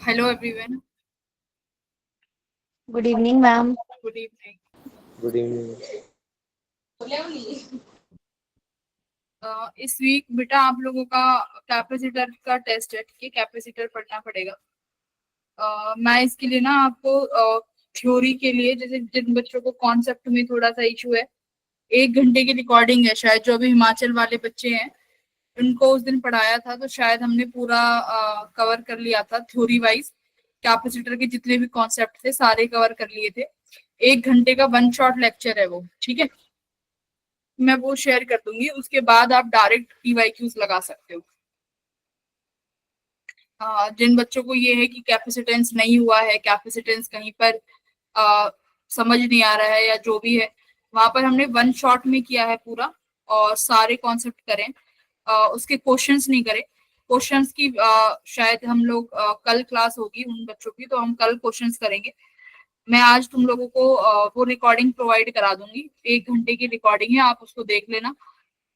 Hello everyone. Good evening, ma'am. Good evening. Good evening. इस week बेटा आप लोगों का कैपेसिटर का टेस्ट है, ठीक है। कैपेसिटर पढ़ना पड़ेगा। मैं इसके लिए ना आपको थ्योरी के लिए, जैसे जिन बच्चों को कॉन्सेप्ट में थोड़ा सा इशू है, 1 घंटे की रिकॉर्डिंग है। शायद जो अभी हिमाचल वाले बच्चे हैं उनको उस दिन पढ़ाया था, तो शायद हमने पूरा कवर कर लिया था थ्योरी वाइज। कैपेसिटर के जितने भी कॉन्सेप्ट थे सारे कवर कर लिए थे। 1 घंटे का वन शॉट लेक्चर है वो, ठीक है। मैं वो शेयर कर दूंगी, उसके बाद आप डायरेक्ट पीवाईक्यूज लगा सकते हो। जिन बच्चों को ये है कि कैपेसिटेंस नहीं हुआ है, कैपेसिटेंस कहीं पर समझ नहीं आ रहा है या जो भी है, वहां पर हमने वन शॉट में किया है पूरा, और सारे कॉन्सेप्ट करें। उसके क्वेश्चंस नहीं करे। क्वेश्चंस की शायद हम लोग कल क्लास होगी उन बच्चों की, तो हम कल क्वेश्चंस करेंगे। मैं आज तुम लोगों को वो रिकॉर्डिंग प्रोवाइड करा दूंगी। 1 घंटे की रिकॉर्डिंग है, आप उसको देख लेना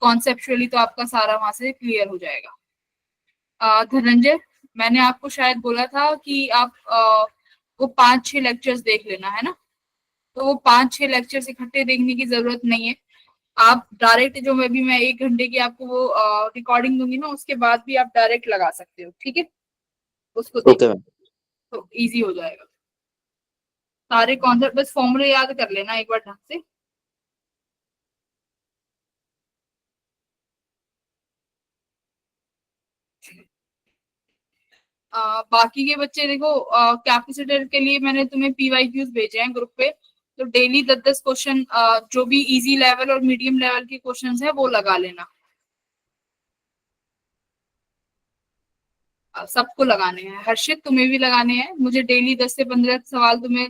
कॉन्सेप्चुअली, तो आपका सारा वहां से क्लियर हो जाएगा। धनंजय, मैंने आपको शायद बोला था कि आप वो 5-6 लेक्चर्स देख लेना, है ना। तो वो 5-6 लेक्चर्स इकट्ठे देखने की जरूरत नहीं है। आप डायरेक्ट जो मैं 1 घंटे की आपको वो रिकॉर्डिंग दूंगी ना, उसके बाद भी आप डायरेक्ट लगा सकते हो, ठीक है। उसको देख ओके मैम। तो इजी हो जाएगा। सारे कॉन्सेप्ट बस फॉर्मूले याद कर लेना एक बार ढंग से। बाकी के बच्चे देखो, कैपेसिटर के लिए मैंने तुम्हें पीवाईक्यूज भेजे हैं ग्रुप पे। तो डेली 10-10 क्वेश्चन, जो भी इजी लेवल और मीडियम लेवल के क्वेश्चंस है वो लगा लेना। सबको लगाने हैं। हर्षित, तुम्हें भी लगाने हैं। मुझे डेली 10 से 15 सवाल तुम्हें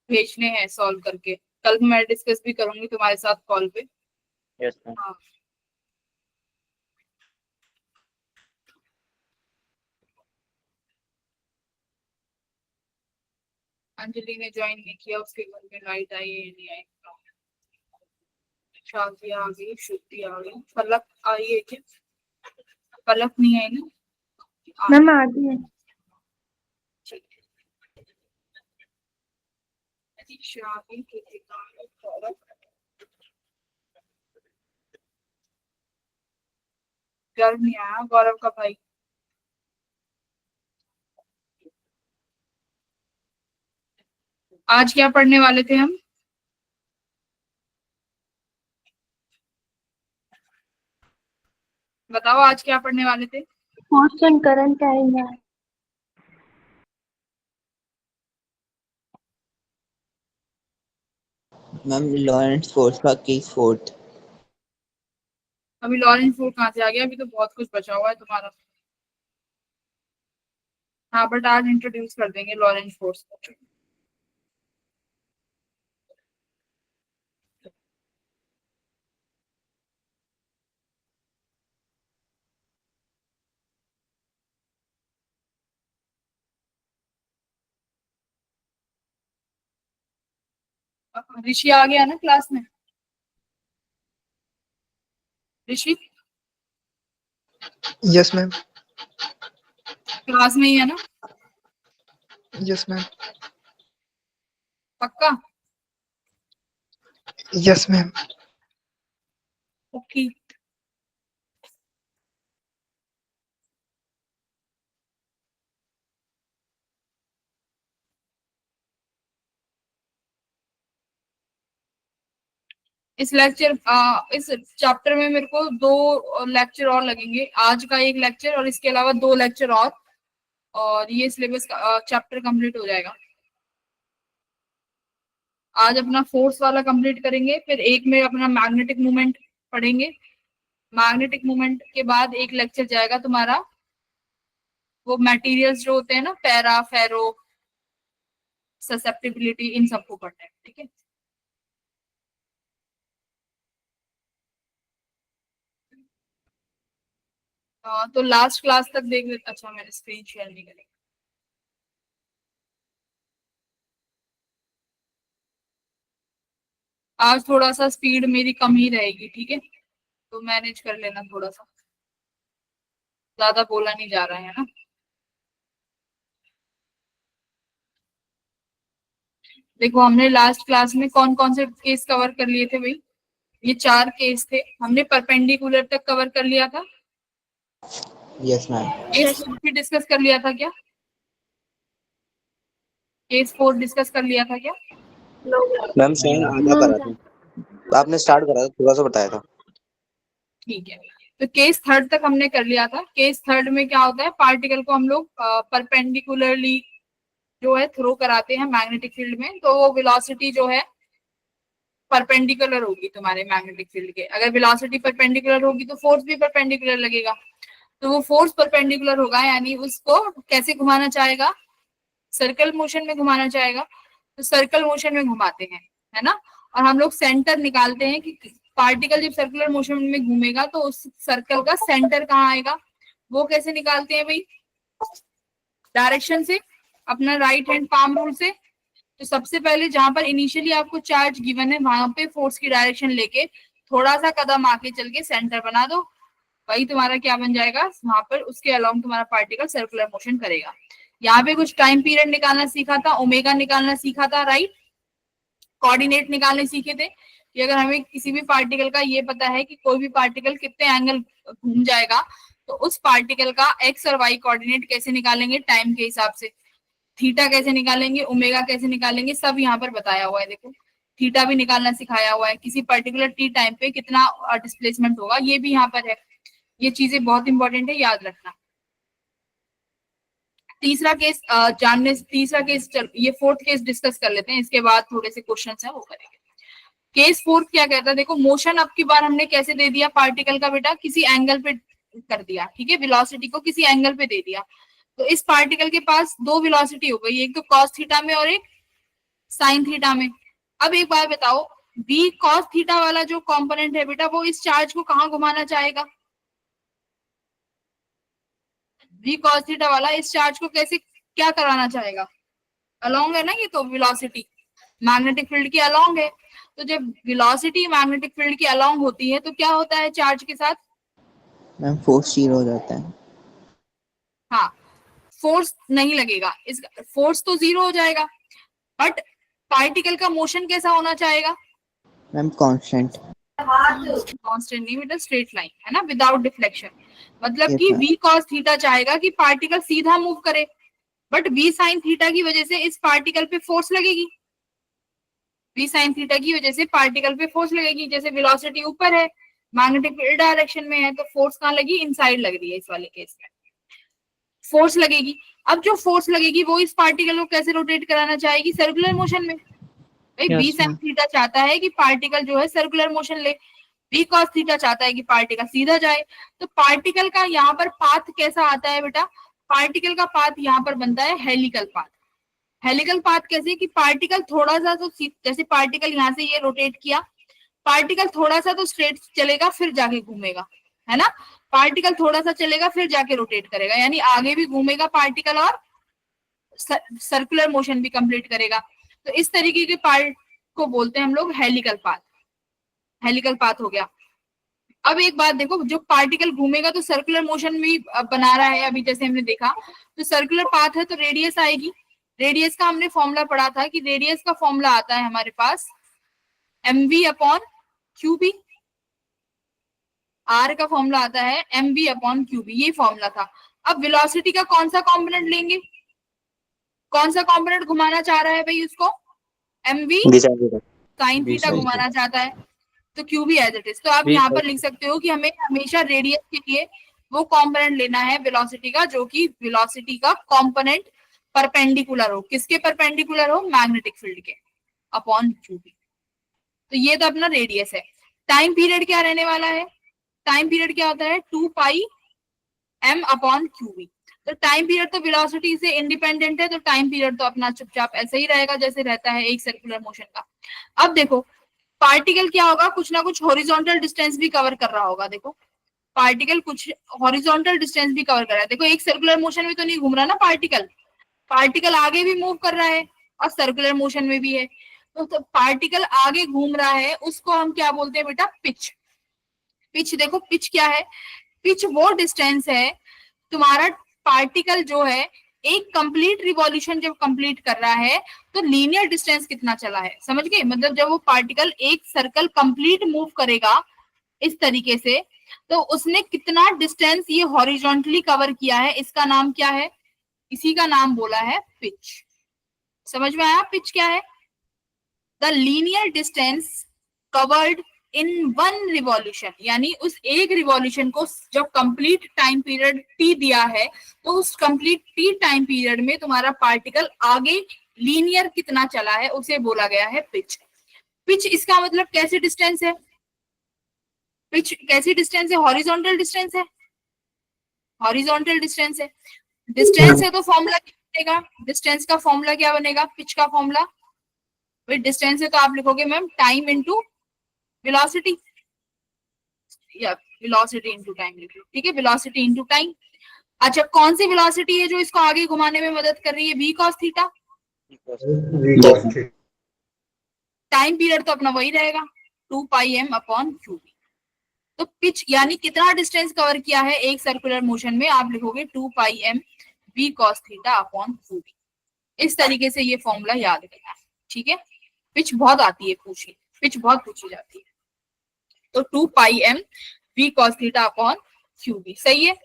भेजने हैं सॉल्व करके। कल मैं डिस्कस भी करूंगी तुम्हारे साथ कॉल पे। Yes ma'am. हाँ। अंजलि ने ज्वाइन नहीं किया, उसके घर में लाइट आई है या नहीं आई। शादी आ गई, श्रुति आ गई, पलक आई है क्या? पलक नहीं आई ना। मैम आ गई है। ठीक है। शादी के पलक, घर नहीं आया गौरव का भाई। आज क्या पढ़ने वाले थे हम? बताओ आज क्या पढ़ने वाले थे? फोर्स एंड करंट आएगा। मैम लॉरेंस फोर्स का केस फोर्थ। अभी लॉरेंस फोर्ड कहाँ से आ गया? अभी तो बहुत कुछ बचा हुआ है तुम्हारा। हाँ, बट आज इंट्रोड्यूस कर देंगे लॉरेंस फोर्स को। ऋषि आ गया ना क्लास में? ऋषि यस मैम। क्लास में ही है ना? Yes ma'am. पक्का? Yes ma'am. ओके। इस चैप्टर में मेरे को 2 लेक्चर और लगेंगे। आज का एक लेक्चर और इसके अलावा 2 लेक्चर और ये सिलेबस का चैप्टर कंप्लीट हो जाएगा। आज अपना फोर्स वाला कंप्लीट करेंगे, फिर एक में अपना मैग्नेटिक मूवमेंट पढ़ेंगे। मैग्नेटिक मूवमेंट के बाद एक लेक्चर जाएगा तुम्हारा, वो मटेरियल्स जो होते हैं ना, पैरा फेरो ससेप्टिबिलिटी, इन सबको पढ़ना है, ठीक है। तो लास्ट क्लास तक देख लेते। अच्छा, मैंने स्क्रीन शेयर नहीं करी। आज थोड़ा सा स्पीड मेरी कम ही रहेगी, ठीक है। तो मैनेज कर लेना थोड़ा सा, ज्यादा बोला नहीं जा रहा है ना। देखो हमने लास्ट क्लास में कौन कौन से केस कवर कर लिए थे भाई? ये 4 केस थे। हमने परपेंडिकुलर तक कवर कर लिया था। Yes, ma'am. केस 4 भी डिस्कस कर लिया था क्या? केस 4 डिस्कस कर लिया था क्या? मैम सेम आधा करा था, आपने स्टार्ट करा था, थोड़ा सा बताया था। ठीक है, तो केस 3 तक हमने कर लिया था। केस 3 में क्या होता है, पार्टिकल को हम लोग परपेंडिकुलरली जो है थ्रो कराते हैं मैग्नेटिक फील्ड में, तो वो वेलोसिटी जो है परपेंडिकुलर होगी तुम्हारे मैग्नेटिक फील्ड के। अगर वेलोसिटी परपेंडिकुलर होगी तो फोर्स भी परपेंडिकुलर लगेगा। तो वो फोर्स परपेंडिकुलर होगा, यानी उसको कैसे घुमाना चाहेगा? सर्कल मोशन में घुमाना चाहेगा। तो सर्कल मोशन में घुमाते हैं, है ना। और हम लोग सेंटर निकालते हैं कि पार्टिकल जब सर्कुलर मोशन में घूमेगा तो उस सर्कल का सेंटर कहाँ आएगा। वो कैसे निकालते हैं भाई? डायरेक्शन से, अपना राइट हैंड पाम रूल से। तो सबसे पहले जहां पर इनिशियली आपको चार्ज गिवन है वहां पे फोर्स की डायरेक्शन लेके थोड़ा सा कदम आके चल के सेंटर बना दो, वही तुम्हारा क्या बन जाएगा, वहां पर उसके अलोंग तुम्हारा पार्टिकल सर्कुलर मोशन करेगा। यहाँ पे कुछ टाइम पीरियड निकालना सीखा था, ओमेगा निकालना सीखा था, राइट। कोऑर्डिनेट निकालने सीखे थे कि अगर हमें किसी भी पार्टिकल का ये पता है कि कोई भी पार्टिकल कितने एंगल घूम जाएगा, तो उस पार्टिकल का एक्स और वाई कोऑर्डिनेट कैसे निकालेंगे टाइम के हिसाब से, थीटा कैसे निकालेंगे, ओमेगा कैसे निकालेंगे, सब यहाँ पर बताया हुआ है। देखो थीटा भी निकालना सिखाया हुआ है, किसी पर्टिकुलर टी टाइम पे कितना डिस्प्लेसमेंट होगा, ये भी यहाँ पर है। ये चीजें बहुत इंपॉर्टेंट है, याद रखना। तीसरा केस ये 4th केस डिस्कस कर लेते हैं, इसके बाद थोड़े से क्वेश्चन है वो करेंगे। केस 4 क्या कहता है, देखो मोशन अब की बार हमने कैसे दे दिया पार्टिकल का बेटा, किसी एंगल पे कर दिया, ठीक है, वेलोसिटी को किसी एंगल पे दे दिया। तो इस पार्टिकल के पास 2 वेलोसिटी हो गई, एक तो कॉस थीटा में और एक साइन थीटा में। अब एक बात बताओ, बी कॉस थीटा वाला जो कंपोनेंट है बेटा, वो इस चार्ज को कहाँ घुमाना चाहेगा? बी कॉस थीटा वाला इस चार्ज को कैसे क्या कराना चाहेगा? अलोंग है ना, ये तो वेलोसिटी मैग्नेटिक फील्ड की अलोंग है। तो जब वेलोसिटी मैग्नेटिक फील्ड की अलोंग होती है तो क्या होता है चार्ज के साथ? मैम फोर्स 0 हो जाता है। हाँ, फोर्स नहीं लगेगा, इस फोर्स तो 0 हो जाएगा, बट पार्टिकल का मोशन कैसा होना चाहेगा? Ma'am constant. कांस्टेंट नहीं बेटा, स्ट्रेट लाइन है ना, विदाउट डिफ्लेक्शन। मतलब Yes, कि ma'am. v cos थीटा चाहेगा कि पार्टिकल सीधा मूव करे, बट v sin थीटा की वजह से इस पार्टिकल पे फोर्स लगेगी। v sin थीटा की वजह से पार्टिकल पे फोर्स लगेगी। जैसे वेलोसिटी ऊपर है, मैग्नेटिक फील्ड डायरेक्शन में है, तो फोर्स कहाँ लगी? इनसाइड लग रही है, इस वाले केस में फोर्स लगेगी। अब जो फोर्स लगेगी वो इस पार्टिकल को कैसे रोटेट कराना चाहेगी? सर्कुलर मोशन में। भाई बी साइन थीटा चाहता है कि पार्टिकल जो है सर्कुलर मोशन ले, बी कॉस थीटा चाहता है कि पार्टिकल सीधा जाए। तो पार्टिकल का यहाँ पर पाथ कैसा आता है बेटा? पार्टिकल का पाथ यहाँ पर बनता है हेलिकल पाथ। हेलिकल पाथ कैसे कि पार्टिकल थोड़ा सा तो जैसे पार्टिकल यहाँ से ये रोटेट किया, पार्टिकल थोड़ा सा तो स्ट्रेट चलेगा फिर जाके घूमेगा, है ना। पार्टिकल थोड़ा सा चलेगा फिर जाके रोटेट करेगा, यानी आगे भी घूमेगा पार्टिकल और सर्कुलर मोशन भी कंप्लीट करेगा। तो इस तरीके के पार्ट को बोलते हैं हम लोग हेलिकल पाथ। हेलिकल पाथ हो गया। अब एक बात देखो, जो पार्टिकल घूमेगा तो सर्कुलर मोशन भी बना रहा है, अभी जैसे हमने देखा, तो सर्कुलर पाथ है तो रेडियस आएगी। रेडियस का हमने फॉर्मूला पढ़ा था कि रेडियस का फॉर्मूला आता है हमारे पास mv अपॉन क्यूबी। आर का फॉर्मूला आता है mv अपॉन क्यूबी, ये फॉर्मूला था। अब वेलोसिटी का कौन सा कंपोनेंट लेंगे? कौन सा कंपोनेंट घुमाना चाह रहा है भाई उसको? mv साइन थीटा घुमाना चाहता है, तो क्यू भी एज इट इज। तो आप यहाँ पर लिख सकते हो कि हमें हमेशा रेडियस के लिए वो कंपोनेंट लेना है वेलोसिटी का, जो कि वेलोसिटी का कंपोनेंट परपेंडिकुलर हो। किसके परपेंडिकुलर हो? मैग्नेटिक फील्ड के, अपॉन क्यू भी। तो ये तो अपना रेडियस है। टाइम पीरियड क्या रहने वाला है? टाइम पीरियड क्या होता है? 2 pi m upon Q we. तो टाइम पीरियड तो वेलोसिटी से इंडिपेंडेंट है, तो टाइम पीरियड तो अपना चुपचाप ऐसे ही रहेगा जैसे रहता है एक सर्कुलर मोशन का। अब देखो पार्टिकल क्या होगा, कुछ ना कुछ हॉरिजॉन्टल डिस्टेंस भी कवर कर रहा होगा। देखो पार्टिकल कुछ हॉरिजॉन्टल डिस्टेंस भी कवर कर रहा है। देखो एक सर्कुलर मोशन में तो नहीं घूम रहा ना पार्टिकल, पार्टिकल आगे भी मूव कर रहा है और सर्कुलर मोशन में भी है। तो पार्टिकल आगे घूम रहा है, उसको हम क्या बोलते हैं बेटा? पिच। पिच देखो, पिच क्या है? पिच वो डिस्टेंस है तुम्हारा, पार्टिकल जो है एक कंप्लीट रिवॉल्यूशन जब कंप्लीट कर रहा है तो लीनियर डिस्टेंस कितना चला है, समझ गए? मतलब जब वो पार्टिकल एक सर्कल कंप्लीट मूव करेगा इस तरीके से, तो उसने कितना डिस्टेंस ये हॉरिजॉन्टली कवर किया है, इसका नाम क्या है? इसी का नाम बोला है पिच। समझ में आया पिच क्या है? The linear distance covered in one revolution, यानी उस एक रिवॉल्यूशन को जब कंप्लीट टाइम पीरियड टी दिया है तो उस कंप्लीट टी टाइम पीरियड में तुम्हारा पार्टिकल आगे लीनियर कितना चला है उसे बोला गया है पिच। पिच इसका मतलब कैसे डिस्टेंस है? पिच कैसी डिस्टेंस है? हॉरिजॉन्टल डिस्टेंस है, हॉरिजॉन्टल डिस्टेंस है। डिस्टेंस है तो फॉर्मूला क्या बनेगा? डिस्टेंस का फॉर्मूला क्या बनेगा? पिच का फॉर्मूला, विद डिस्टेंस है तो आप लिखोगे मैम टाइम इनटू वेलोसिटी, या वेलोसिटी इनटू टाइम लिख लो, ठीक है, वेलोसिटी इनटू टाइम। अच्छा, कौन सी वेलोसिटी है जो इसको आगे घुमाने में मदद कर रही है? v cos theta. Time period तो अपना वही रहेगा 2 पाई m अपॉन क्यू। तो पिच यानी कितना डिस्टेंस कवर किया है एक सर्कुलर मोशन में, आप लिखोगे 2 pi m v cos theta upon Q. इस तरीके से ये फॉर्मूला याद रखना है, ठीक है। पिच बहुत आती है पूछी, पिच बहुत पूछी जाती है। तो 2 pi m v cos theta upon Q B, सही है,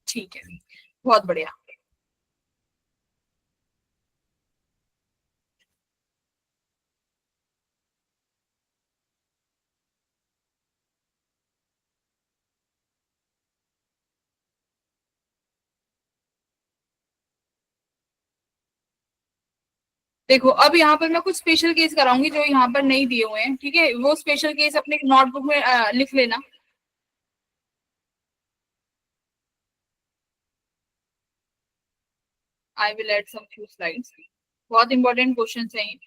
ठीक है, बहुत बढ़िया। देखो अब यहाँ पर मैं कुछ स्पेशल केस कराऊंगी जो यहाँ पर नहीं दिए हुए हैं, ठीक है, वो स्पेशल केस अपने नोटबुक में लिख लेना। I will add some few slides, बहुत इंपॉर्टेंट क्वेश्चन है ये।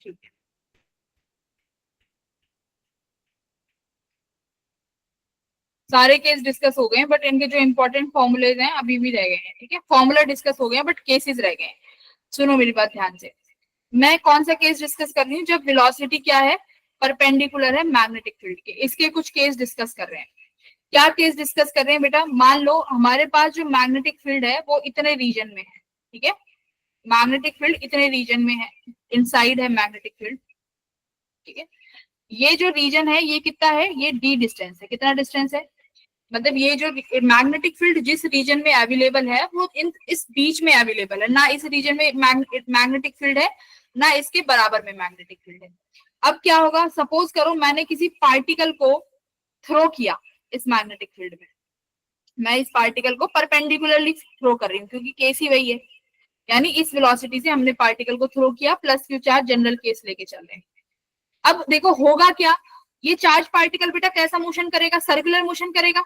ठीक है, सारे केस डिस्कस हो गए हैं, बट इनके जो इंपॉर्टेंट फॉर्मूलेज हैं अभी भी रह गए हैं, ठीक है। फॉर्मूला डिस्कस हो गए हैं बट केसेस रह गए हैं। सुनो मेरी बात ध्यान से, मैं कौन सा केस डिस्कस कर रही हूँ? जब वेलोसिटी क्या है? परपेंडिकुलर है मैग्नेटिक फील्ड के, इसके कुछ केस डिस्कस कर रहे हैं। क्या केस डिस्कस कर रहे हैं बेटा? मान लो हमारे पास जो मैग्नेटिक फील्ड है वो इतने रीजन में है, ठीक है, मैग्नेटिक फील्ड इतने रीजन में है, इनसाइड है मैग्नेटिक फील्ड, ठीक है। ये जो रीजन है ये कितना है? ये डी डिस्टेंस है। कितना डिस्टेंस है? मतलब ये जो मैग्नेटिक फील्ड जिस रीजन में अवेलेबल है वो इस बीच में अवेलेबल है, ना इस रीजन में मैग्नेटिक फील्ड है ना इसके बराबर में मैग्नेटिक फील्ड है। अब क्या होगा? सपोज करो मैंने किसी पार्टिकल को थ्रो किया इस मैग्नेटिक फील्ड में, मैं इस पार्टिकल को परपेंडिकुलरली थ्रो कर रही हूँ क्योंकि केस ही वही है, यानी इस वेलोसिटी से हमने पार्टिकल को थ्रो किया, plus Q charge general case लेके चल रहे हैं। अब देखो होगा क्या, ये चार्ज पार्टिकल बेटा कैसा मोशन करेगा? सर्कुलर मोशन करेगा,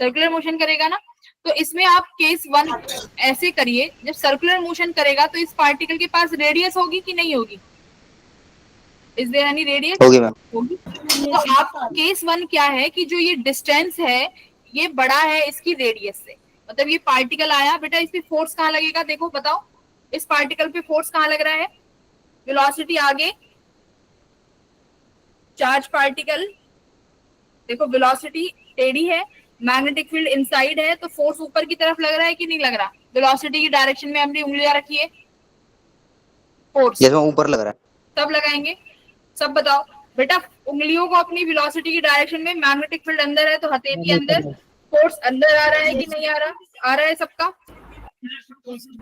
सर्कुलर मोशन करेगा ना। तो इसमें आप केस 1 ऐसे करिए, जब सर्कुलर मोशन करेगा तो इस पार्टिकल के पास रेडियस होगी कि नहीं होगी? Is there any radius? होगी मैम। होगी। तो आप केस 1 क्या है कि जो ये डिस्टेंस है ये बड़ा है इसकी रेडियस से, मतलब ये पार्टिकल आया बेटा, इस पे फोर्स कहाँ लगेगा? देखो बताओ, इस पार्टिकल पे फोर्स कहाँ लग रहा है? वेलोसिटी आगे, चार्ज पार्टिकल, देखो वेलोसिटी टेढ़ी है, मैग्नेटिक फील्ड इनसाइड है, तो फोर्स ऊपर की तरफ लग रहा है कि नहीं लग रहा? वेलोसिटी की डायरेक्शन में हमने उंगलियां रखी है, फोर्स जैसे ऊपर लग रहा है। तब लगाएंगे। सब बताओ बेटा, उंगलियों को अपनी वेलोसिटी की डायरेक्शन में, मैग्नेटिक फील्ड अंदर है तो हथेली अंदर, फोर्स अंदर आ रहा है कि नहीं आ रहा? आ रहा है सबका,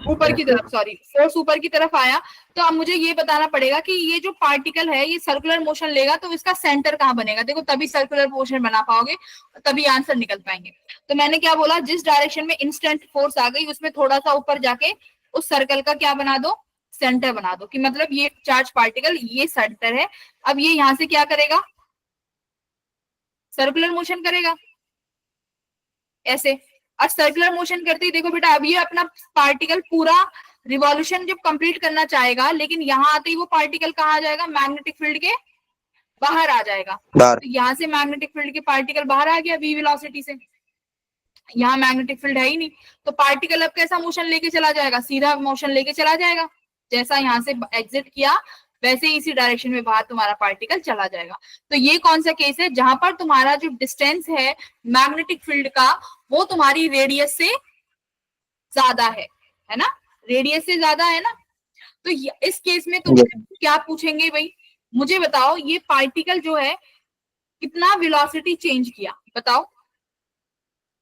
ऊपर की तरफ, सॉरी फोर्स ऊपर की तरफ आया। तो अब मुझे ये बताना पड़ेगा कि ये जो पार्टिकल है ये सर्कुलर मोशन लेगा तो इसका सेंटर कहाँ बनेगा? देखो तभी सर्कुलर मोशन बना पाओगे, तभी आंसर निकल पाएंगे। तो मैंने क्या बोला, जिस डायरेक्शन में इंस्टेंट फोर्स आ गई उसमें थोड़ा सा ऊपर जाके उस सर्कल का क्या बना दो? सेंटर बना दो, कि मतलब ये चार्ज पार्टिकल ये सेंटर है। अब ये यहां से क्या करेगा? सर्कुलर मोशन करेगा ऐसे, और सर्कुलर मोशन करते ही देखो बेटा अब ये अपना पार्टिकल पूरा रिवॉल्यूशन जब कंप्लीट करना चाहेगा, लेकिन यहाँ आते ही वो पार्टिकल कहाँ आ जाएगा? मैग्नेटिक फील्ड के बाहर आ जाएगा। बाहर। तो यहाँ से मैग्नेटिक फील्ड के पार्टिकल बाहर आ गया v वेलोसिटी से, यहाँ मैग्नेटिक फील्ड है ही नहीं, तो पार्टिकल अब कैसा मोशन लेके चला जाएगा, सीधा मोशन लेके चला जाएगा, जैसा यहाँ से एग्जिट किया वैसे ही इसी डायरेक्शन में बाहर तुम्हारा पार्टिकल चला जाएगा। तो ये कौन सा केस है, जहां पर तुम्हारा जो डिस्टेंस है मैग्नेटिक फील्ड का वो तुम्हारी रेडियस से ज्यादा है ना, रेडियस से ज्यादा है ना। तो इस केस में तुम क्या पूछेंगे भाई, मुझे बताओ ये पार्टिकल जो है कितना वेलोसिटी चेंज किया, बताओ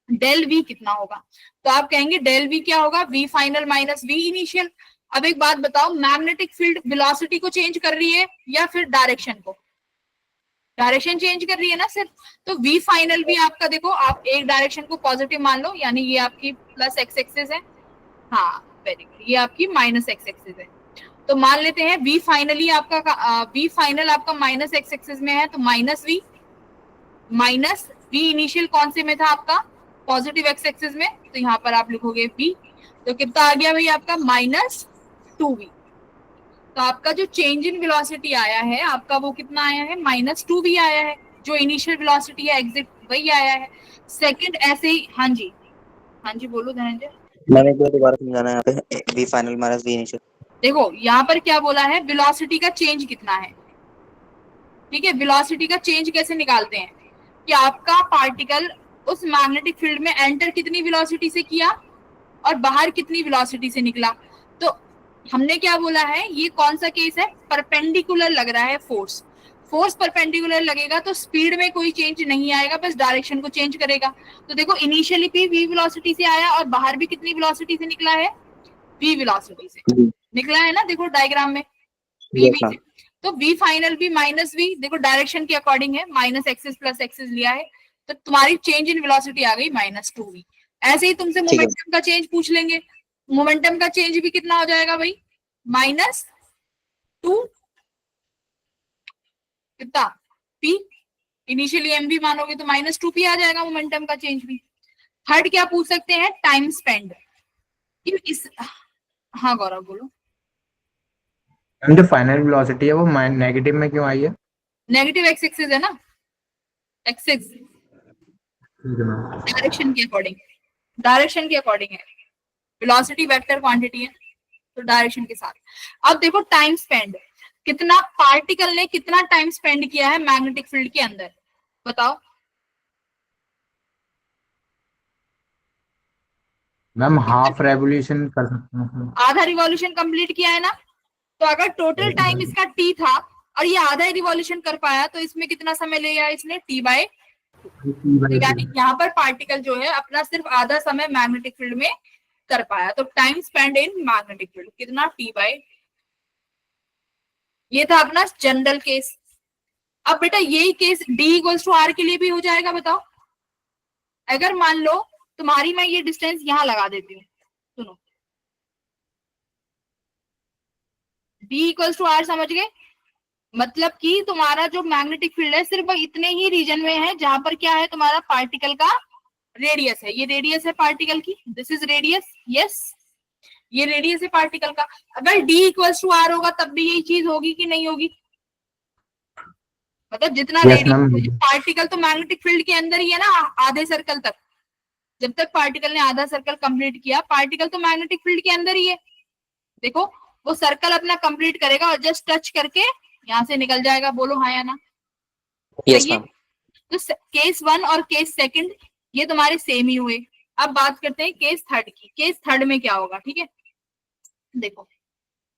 डेल वी कितना होगा। तो आप कहेंगे डेल वी क्या होगा, V final minus V initial. अब एक बात बताओ, मैग्नेटिक फील्ड वेलोसिटी को चेंज कर रही है या फिर डायरेक्शन को, डायरेक्शन चेंज कर रही है ना सिर्फ। तो वी फाइनल भी आपका देखो, आप एक डायरेक्शन को पॉजिटिव मान लो, यानी ये आपकी प्लस एक्स एक्सिस है, हाँ वेरी गुड, ये आपकी माइनस एक्स एक्सिस है। तो मान लेते हैं वी फाइनली आपका वी फाइनल आपका माइनस एक्स एक्सिस में है, तो माइनस वी इनिशियल कौन से में था आपका, पॉजिटिव एक्स एक्सिस में, तो यहाँ पर आप लिखोगे v, तो कितना आ गया भाई आपका -2v। तो आपका जो चेंज इन वेलोसिटी आया है आपका वो कितना आया है, -2v आया है, जो इनिशियल वेलोसिटी है एग्जिट वही आया है। सेकंड ऐसे ही, हाँ जी बोलो धनंजय। मैंने दोबारा समझाना है यहाँ पे, v final minus v initial. देखो यहाँ पर क्या बोला है, वेलोसिटी का चेंज कितना है, ठीक है। वेलोसिटी का चेंज कैसे निकालते हैं कि आपका पार्टिकल उस मैग्नेटिक फील्ड में एंटर कितनी वेलोसिटी से किया और बाहर कितनी वेलोसिटी से निकला। तो हमने क्या बोला है, ये कौन सा केस है, परपेंडिकुलर लग रहा है फोर्स, फोर्स परपेंडिकुलर लगेगा तो स्पीड में कोई चेंज नहीं आएगा, बस डायरेक्शन को चेंज करेगा। तो देखो इनिशियली भी v वेलोसिटी से आया और बाहर भी कितनी वेलोसिटी से निकला है, v वेलोसिटी से निकला है ना, देखो डायग्राम में v से। तो v फाइनल भी माइनस v, देखो डायरेक्शन के अकॉर्डिंग है, माइनस एक्सिस प्लस एक्सिस लिया है, तो तुम्हारी चेंज इन वेलोसिटी आ गई -2v। ऐसे ही तुमसे मोमेंटम का चेंज पूछ लेंगे, मोमेंटम का चेंज भी कितना हो जाएगा भाई, -2 कितना p, इनिशियली एम भी मानोगे तो -2p आ जाएगा मोमेंटम का चेंज भी। थर्ड क्या पूछ सकते हैं, टाइम स्पेंड। इस हाँ गौरव बोलो। जो फाइनल वेलोसिटी है वो नेगेटिव में क्यों आई है? नेगेटिव एक्स एक्सिस है ना, एक्सिस डायरेक्शन के अकॉर्डिंग, डायरेक्शन के अकॉर्डिंग है, वेलोसिटी वेक्टर क्वांटिटी है तो डायरेक्शन के साथ। अब देखो टाइम स्पेंड, कितना पार्टिकल ने कितना टाइम स्पेंड किया है मैग्नेटिक फील्ड के अंदर, बताओ। मैम हाफ रेवोल्यूशन कर सकते हैं, आधा रिवॉल्यूशन कंप्लीट किया है ना, तो अगर टोटल टाइम इसका t था और ये आधा रिवॉल्यूशन कर पाया तो इसमें कितना समय लिया इसने, t/2। यानी यहाँ पर पार्टिकल जो है अपना सिर्फ आधा समय मैग्नेटिक फील्ड में कर पाया, तो time spend in magnetic field कितना, t/2। ये था अपना जनरल केस। अब बेटा यही केस d = r के लिए भी हो जाएगा, बताओ। अगर मान लो तुम्हारी, मैं ये डिस्टेंस यहां लगा देती हूँ, सुनो, d = r समझ गए, मतलब कि तुम्हारा जो मैग्नेटिक फील्ड है सिर्फ इतने ही रीजन में है जहां पर क्या है, तुम्हारा पार्टिकल का रेडियस है, ये रेडियस है पार्टिकल की, दिस इज रेडियस, यस ये रेडियस है पार्टिकल का। अगर d = r होगा तब भी यही चीज होगी कि नहीं होगी, मतलब जितना रेडियस पार्टिकल तो मैग्नेटिक फील्ड के अंदर ही है ना, आधे सर्कल तक, जब तक पार्टिकल ने आधा सर्कल कंप्लीट किया, पार्टिकल तो मैग्नेटिक फील्ड के अंदर ही है। देखो वो सर्कल अपना कंप्लीट करेगा और जस्ट टच करके यहाँ से निकल जाएगा, बोलो हाँ या ना। Yes ma'am. तो केस 1 और केस 2 ये तुम्हारे सेम ही हुए। अब बात करते हैं केस 3 की। केस 3 में क्या होगा, ठीक है, देखो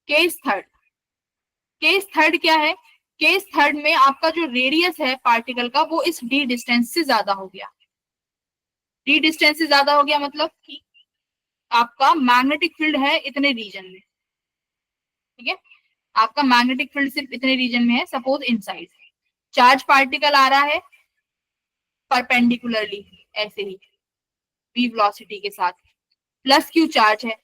केस 3 क्या है, केस 3 में आपका जो रेडियस है पार्टिकल का वो इस d डिस्टेंस से ज्यादा हो गया, d डिस्टेंस से ज्यादा हो गया, मतलब कि आपका मैग्नेटिक फील्ड है इतने रीजन में, ठीक है, आपका मैग्नेटिक फील्ड सिर्फ इतने रीजन में है। सपोज इनसाइड चार्ज पार्टिकल आ रहा है परपेंडिकुलरली ऐसे ही v वेलोसिटी के साथ, प्लस q चार्ज है,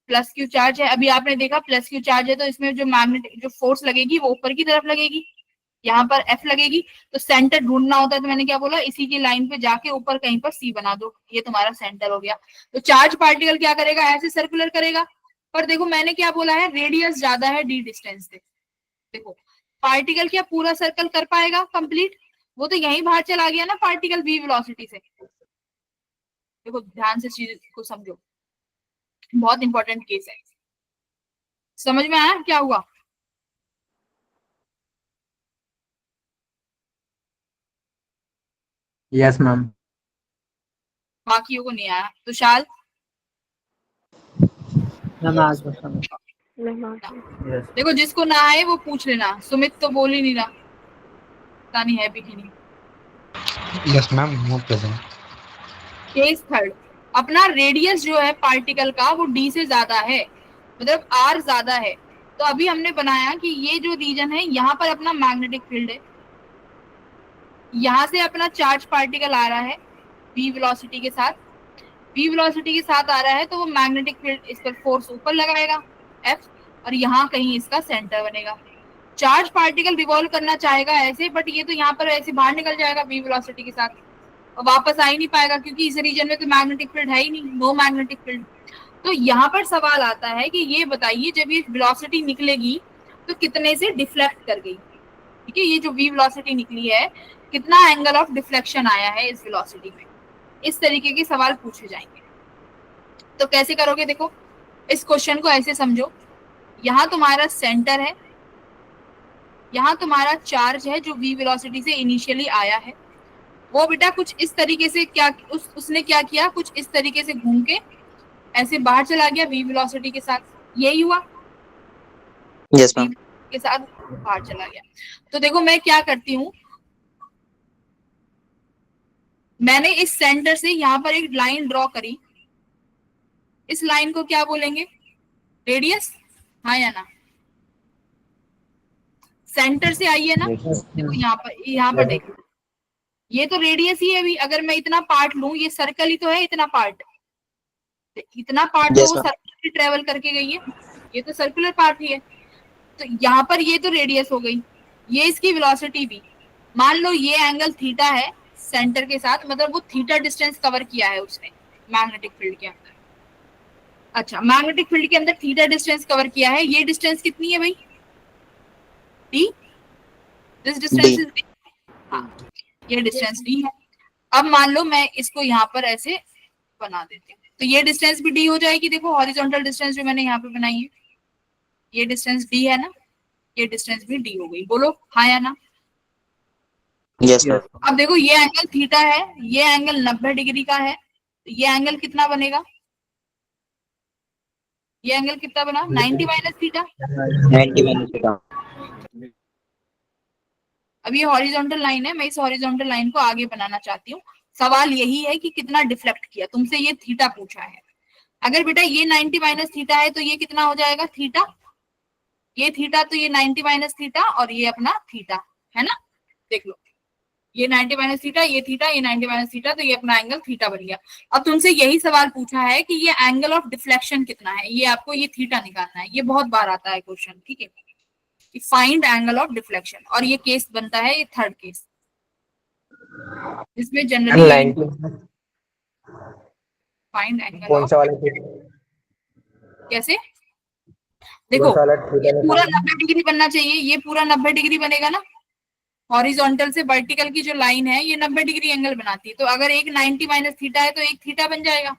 प्लस q चार्ज है। अभी आपने देखा प्लस q चार्ज है तो इसमें जो मैग्नेटिक जो फोर्स लगेगी वो ऊपर की तरफ लगेगी, यहाँ पर F लगेगी, तो सेंटर ढूंढना होता है, तो मैंने क्या बोला, इसी की लाइन पे जाके ऊपर कहीं पर C बना दो, ये तुम्हारा सेंटर हो गया। तो चार्ज पार्टिकल क्या करेगा, ऐसे सर्कुलर करेगा, पर देखो मैंने क्या बोला है, रेडियस ज्यादा है d डिस्टेंस से। देखो पार्टिकल क्या पूरा सर्कल कर पाएगा कंप्लीट? वो तो यहीं बाहर चला गया ना पार्टिकल v वेलोसिटी से। देखो ध्यान से चीज को समझो, बहुत इंपॉर्टेंट केस है। समझ में आया क्या हुआ? Yes ma'am. बाकियों को नहीं आया तो शाल मैम आज बता। यस देखो जिसको ना आए वो पूछ लेना। सुमित तो बोल ही नहीं रहा, पता नहीं है भी कि नहीं। Yes, ma'am. No present. Case third, अपना रेडियस जो है पार्टिकल का वो d से ज्यादा है, मतलब r ज्यादा है। तो अभी हमने बनाया कि ये जो रीजन है यहाँ पर अपना मैग्नेटिक फील्ड है, यहाँ से अपना चार्ज पार्टिकल आ रहा है v वेलोसिटी के साथ, v वेलोसिटी के साथ आ रहा है तो वो मैग्नेटिक फील्ड इस पर फोर्स ऊपर लगाएगा F, और यहाँ कहीं इसका सेंटर बनेगा। चार्ज पार्टिकल रिवॉल्व करना चाहेगा ऐसे, बट ये तो यहाँ पर ऐसे बाहर निकल जाएगा v वेलोसिटी के साथ और वापस आ ही नहीं पाएगा क्योंकि इस रीजन में तो मैग्नेटिक फील्ड है ही नहीं, नो मैग्नेटिक फील्ड। तो यहाँ पर सवाल आता है कि ये बताइए जब ये वेलोसिटी निकलेगी तो कितने से डिफ्लेक्ट कर गई। ठीक है, ये जो v वेलोसिटी निकली है कितना एंगल ऑफ डिफ्लेक्शन आया है इस वेलोसिटी में, इस तरीके के सवाल पूछे जाएंगे। तो कैसे करोगे? देखो इस क्वेश्चन को ऐसे समझो, यहाँ तुम्हारा सेंटर है, यहाँ तुम्हारा चार्ज है जो v वेलोसिटी से इनिशियली आया है, वो बेटा कुछ इस तरीके से क्या उसने क्या किया, कुछ इस तरीके से घूम के ऐसे बाहर चला गया v वेलोसिटी के साथ, यही हुआ यस मैम। के साथ बाहर चला गया। तो देखो मैं क्या करती हूँ, मैंने इस सेंटर से यहाँ पर एक लाइन ड्रॉ करी, इस लाइन को क्या बोलेंगे? रेडियस, हाँ या ना? सेंटर से आई है ना, देखो यहाँ पर देखो ये तो रेडियस ही है अभी। अगर मैं इतना पार्ट लूं, ये सर्कल ही तो है, इतना पार्ट तो Yes, वो ma'am. सर्कल ट्रेवल करके गई है, ये तो सर्कुलर पार्ट ही है। तो यहाँ पर ये तो रेडियस हो गई, ये इसकी वेलोसिटी भी। मान लो ये एंगल थीटा है सेंटर के साथ, मतलब वो थीटा डिस्टेंस कवर किया है उसने मैग्नेटिक फील्ड के अंदर। अच्छा, मैग्नेटिक फील्ड के अंदर थीटा डिस्टेंस कवर किया है, ये डिस्टेंस कितनी है भाई? D, this distance is D. हाँ, ये डिस्टेंस डी है। अब मान लो मैं इसको यहाँ पर ऐसे बना देती हूँ, तो ये डिस्टेंस भी डी हो जाएगी। देखो हॉरिजॉन्टल डिस्टेंस जो मैंने यहाँ पे बनाई है, ये डिस्टेंस डी है ना, ये डिस्टेंस भी डी हो गई। बोलो हाँ या ना? Yes ma'am. अब देखो ये एंगल थीटा है, ये एंगल 90 डिग्री का है, तो ये एंगल कितना बनेगा? ये एंगल कितना बना? 90 माइनस थीटा। 90 minus theta. अब ये हॉरिजॉन्टल लाइन है, मैं इस हॉरिजॉन्टल लाइन को आगे बनाना चाहती हूँ। सवाल यही है कि कितना डिफ्लेक्ट किया, तुमसे ये थीटा पूछा है। अगर बेटा ये 90 माइनस थीटा है तो ये कितना हो जाएगा? थीटा, ये थीटा, तो ये 90 माइनस थीटा और ये अपना थीटा है ना। देख लो ये 90 माइनस थीटा, ये थीटा, ये 90 माइनस थीटा, तो ये अपना एंगल थीटा बन गया। अब तुमसे यही सवाल पूछा है कि ये एंगल ऑफ डिफ्लेक्शन कितना है, ये आपको ये थीटा निकालना है। ये बहुत बार आता है क्वेश्चन, ठीक है, फाइंड एंगल ऑफ डिफ्लेक्शन। और ये केस बनता है, ये थर्ड केस, इसमें जनरली फाइंड एंगल कौन ऑफ, सा वाला कैसे? देखो ये पूरा 90 डिग्री बनना चाहिए, ये पूरा 90 डिग्री बनेगा ना। हॉरिजॉन्टल से वर्टिकल की जो लाइन है ये 90 डिग्री एंगल बनाती है, तो अगर एक 90 माइनस थीटा है तो एक थीटा बन जाएगा।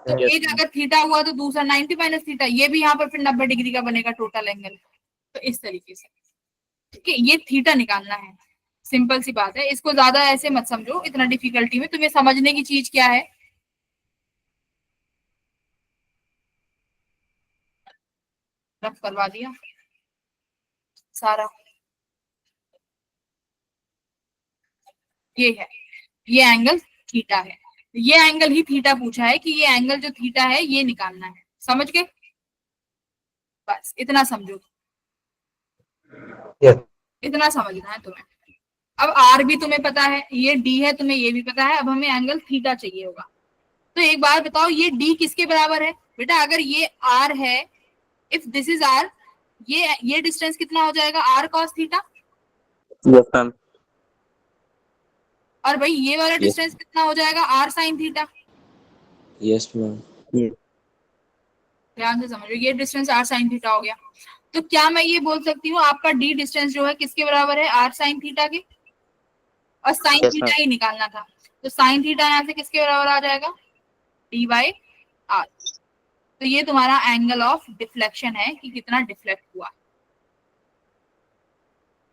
तो एक अगर थीटा हुआ तो दूसरा 90 माइनस थीटा, ये भी यहाँ पर फिर 90 डिग्री का बनेगा टोटल एंगल। तो इस तरीके से, ठीक है, ये थीटा निकालना है। सिंपल सी बात है, इसको ज्यादा ऐसे मत समझो, इतना डिफिकल्टी में तुम्हें समझने की चीज क्या है, रफ करवा दिया सारा। ये है, ये एंगल थीटा है, ये एंगल ही थीटा पूछा है कि ये एंगल जो थीटा है ये निकालना है। समझ गए? बस इतना समझो, इतना समझना है तुम्हें। अब आर भी तुम्हें पता है, ये डी है, तुम्हें ये भी पता है। अब हमें एंगल थीटा चाहिए होगा। तो एक बार बताओ ये डी किसके बराबर है? बेटा अगर ये आर है, इफ दिस इज आर, ये डिस्टेंस कितना हो जाएगा? R cos theta. Yes ma'am. और भाई ये वाला डिस्टेंस कितना हो जाएगा? R sine theta. Yes ma'am. ध्यान से समझो, ये डिस्टेंस आर साइन थीटा हो गया। तो क्या मैं ये बोल सकती हूँ आपका डी डिस्टेंस जो है किसके बराबर है, आर साइन थीटा के, और साइन Yes, थीटा ma'am. ही निकालना था, तो साइन थीटा यहाँ से किसके बराबर आ जाएगा, डी बाई आर। तो ये तुम्हारा एंगल ऑफ डिफ्लेक्शन है कि कितना डिफ्लेक्ट हुआ,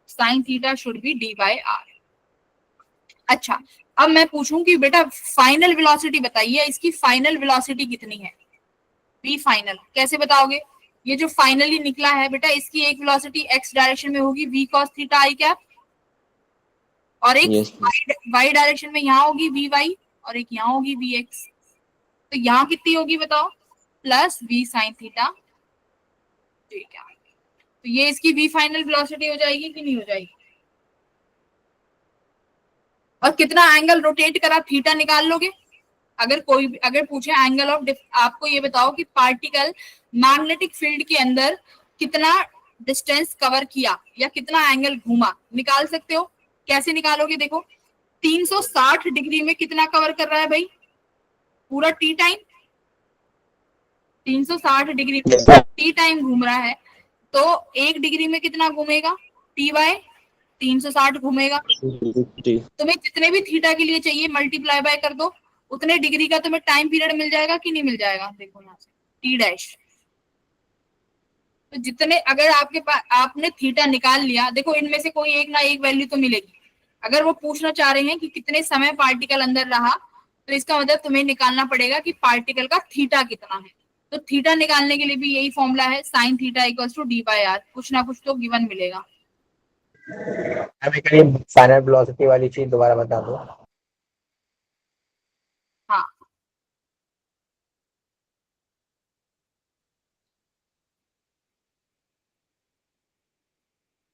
sine theta should be D by R. अच्छा, अब मैं पूछूं कि बेटा फाइनल वेलोसिटी बताइए, इसकी फाइनल वेलोसिटी कितनी है, वी फाइनल कैसे बताओगे, ये जो फाइनली निकला है बेटा इसकी एक वेलोसिटी एक्स डायरेक्शन में होगी V cos theta I cap, और एक Yes, ma'am. वाई डायरेक्शन में यहाँ होगी वी वाई, और एक यहाँ होगी वी एक्स। तो यहाँ कितनी होगी बताओ, प्लस वी साइन थीटा, ठीक है। तो ये इसकी वी फाइनल वेलोसिटी हो जाएगी कि नहीं हो जाएगी, और कितना एंगल रोटेट करा थीटा निकाल लोगे। अगर पूछे एंगल ऑफ आपको ये बताओ कि पार्टिकल मैग्नेटिक फील्ड के अंदर कितना डिस्टेंस कवर किया या कितना एंगल घूमा, निकाल सकते हो। कैसे निकालोगे, देखो 360 डिग्री में कितना कवर कर रहा है भाई, पूरा T time, 360 degree Yes, T time घूम रहा है, तो 1 डिग्री में कितना घूमेगा, टी बाय 360 घूमेगा। जी. तुम्हें जितने भी थीटा के लिए चाहिए मल्टीप्लाई बाय कर दो, उतने डिग्री का तुम्हें टाइम पीरियड मिल जाएगा कि नहीं मिल जाएगा, देखो यहाँ से टी डैश। तो जितने अगर आपके पास आपने थीटा निकाल लिया, देखो इनमें से कोई एक ना एक वैल्यू तो मिलेगी। अगर वो पूछना चाह रहे हैं कि कितने समय पार्टिकल अंदर रहा, तो इसका मतलब तुम्हें निकालना पड़ेगा कि पार्टिकल का थीटा कितना है। तो थीटा निकालने के लिए भी यही फॉर्मूला है, sine theta equals to D by R, कुछ ना कुछ तो गिवन मिलेगा। हमें कहीं फाइनल वेलोसिटी वाली चीज दोबारा बता दो। हाँ,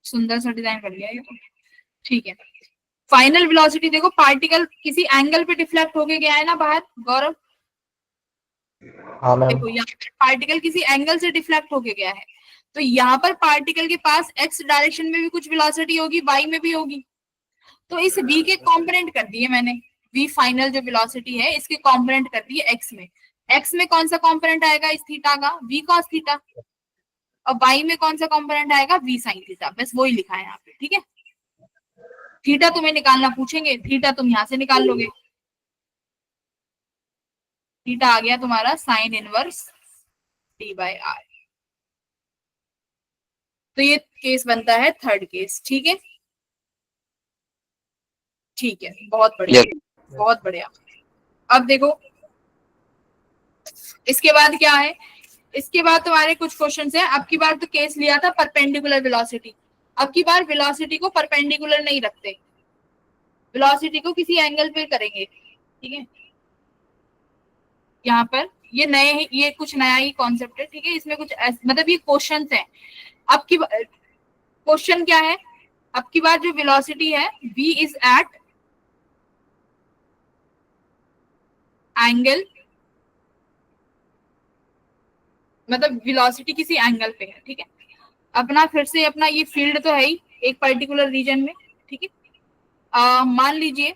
सुंदर सा डिजाइन कर लिया ये तो, ठीक है। फाइनल वेलोसिटी देखो, पार्टिकल किसी एंगल पे डिफ्लेक्ट होके गया है ना बाहर, गौरव हाँ मैम। देखो यहाँ पर पार्टिकल किसी एंगल से डिफ्लेक्ट होके गया है, तो यहाँ पर पार्टिकल के पास एक्स डायरेक्शन में भी कुछ वेलोसिटी होगी, वाई में भी होगी। तो इस v के कंपोनेंट कर दिए मैंने, v फाइनल जो वेलोसिटी है इसके कंपोनेंट कर दिए x में। x में कौन सा कंपोनेंट आएगा इस थीटा का, v cos थीटा, और y में कौन सा कंपोनेंट आएगा, v sin थीटा, बस वही लिखा है यहाँ पे, ठीक है। थीटा तुम्हें निकालना पूछेंगे, थीटा तुम यहाँ से निकाल लोगे, थीटा आ गया तुम्हारा sine inverse D by R. तो ये केस बनता है थर्ड केस, ठीक है, ठीक है, बहुत बढ़िया, बहुत बढ़िया। अब देखो इसके बाद क्या है, इसके बाद तुम्हारे कुछ क्वेश्चंस हैं। अब की बार तो केस लिया था परपेंडिकुलर वेलोसिटी, अब की बार वेलोसिटी को परपेंडिकुलर नहीं रखते, वेलोसिटी को किसी एंगल पे करेंगे, ठीक है। यहाँ पर ये नए, ये कुछ नया ही कॉन्सेप्ट है, ठीक है। इसमें कुछ मतलब ये क्वेश्चंस हैं। अब की क्वेश्चन क्या है, अब की बार जो वेलोसिटी है v इज एट एंगल, मतलब वेलोसिटी किसी एंगल पे है, ठीक है। अपना फिर से अपना ये फील्ड तो है ही एक पर्टिकुलर रीजन में, ठीक है। मान लीजिए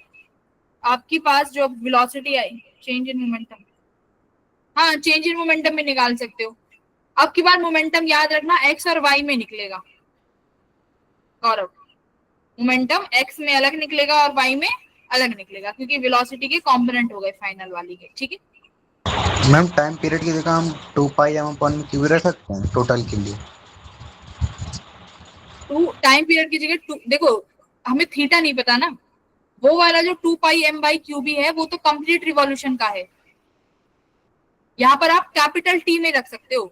आपके पास जो velocity I, change in momentum, हाँ चेंज इन मोमेंटम में निकाल सकते हो। अब की बार मोमेंटम याद रखना एक्स और वाई में निकलेगा, गौरव मोमेंटम एक्स में अलग निकलेगा और वाई में अलग निकलेगा, क्योंकि वेलोसिटी के कंपोनेंट हो गए फाइनल वाली के, ठीक है। मैम टाइम पीरियड की जगह हम 2 पाई एम अपन में क्यों रख सकते हैं टोटल के लिए? टू टाइम पीरियड की जगह देखो हमें थीटा नहीं पता ना, वो वाला जो 2 पाई एम बाई क्यू बी है वो तो कंप्लीट रिवॉल्यूशन का है। यहाँ पर आप कैपिटल टी में रख सकते हो,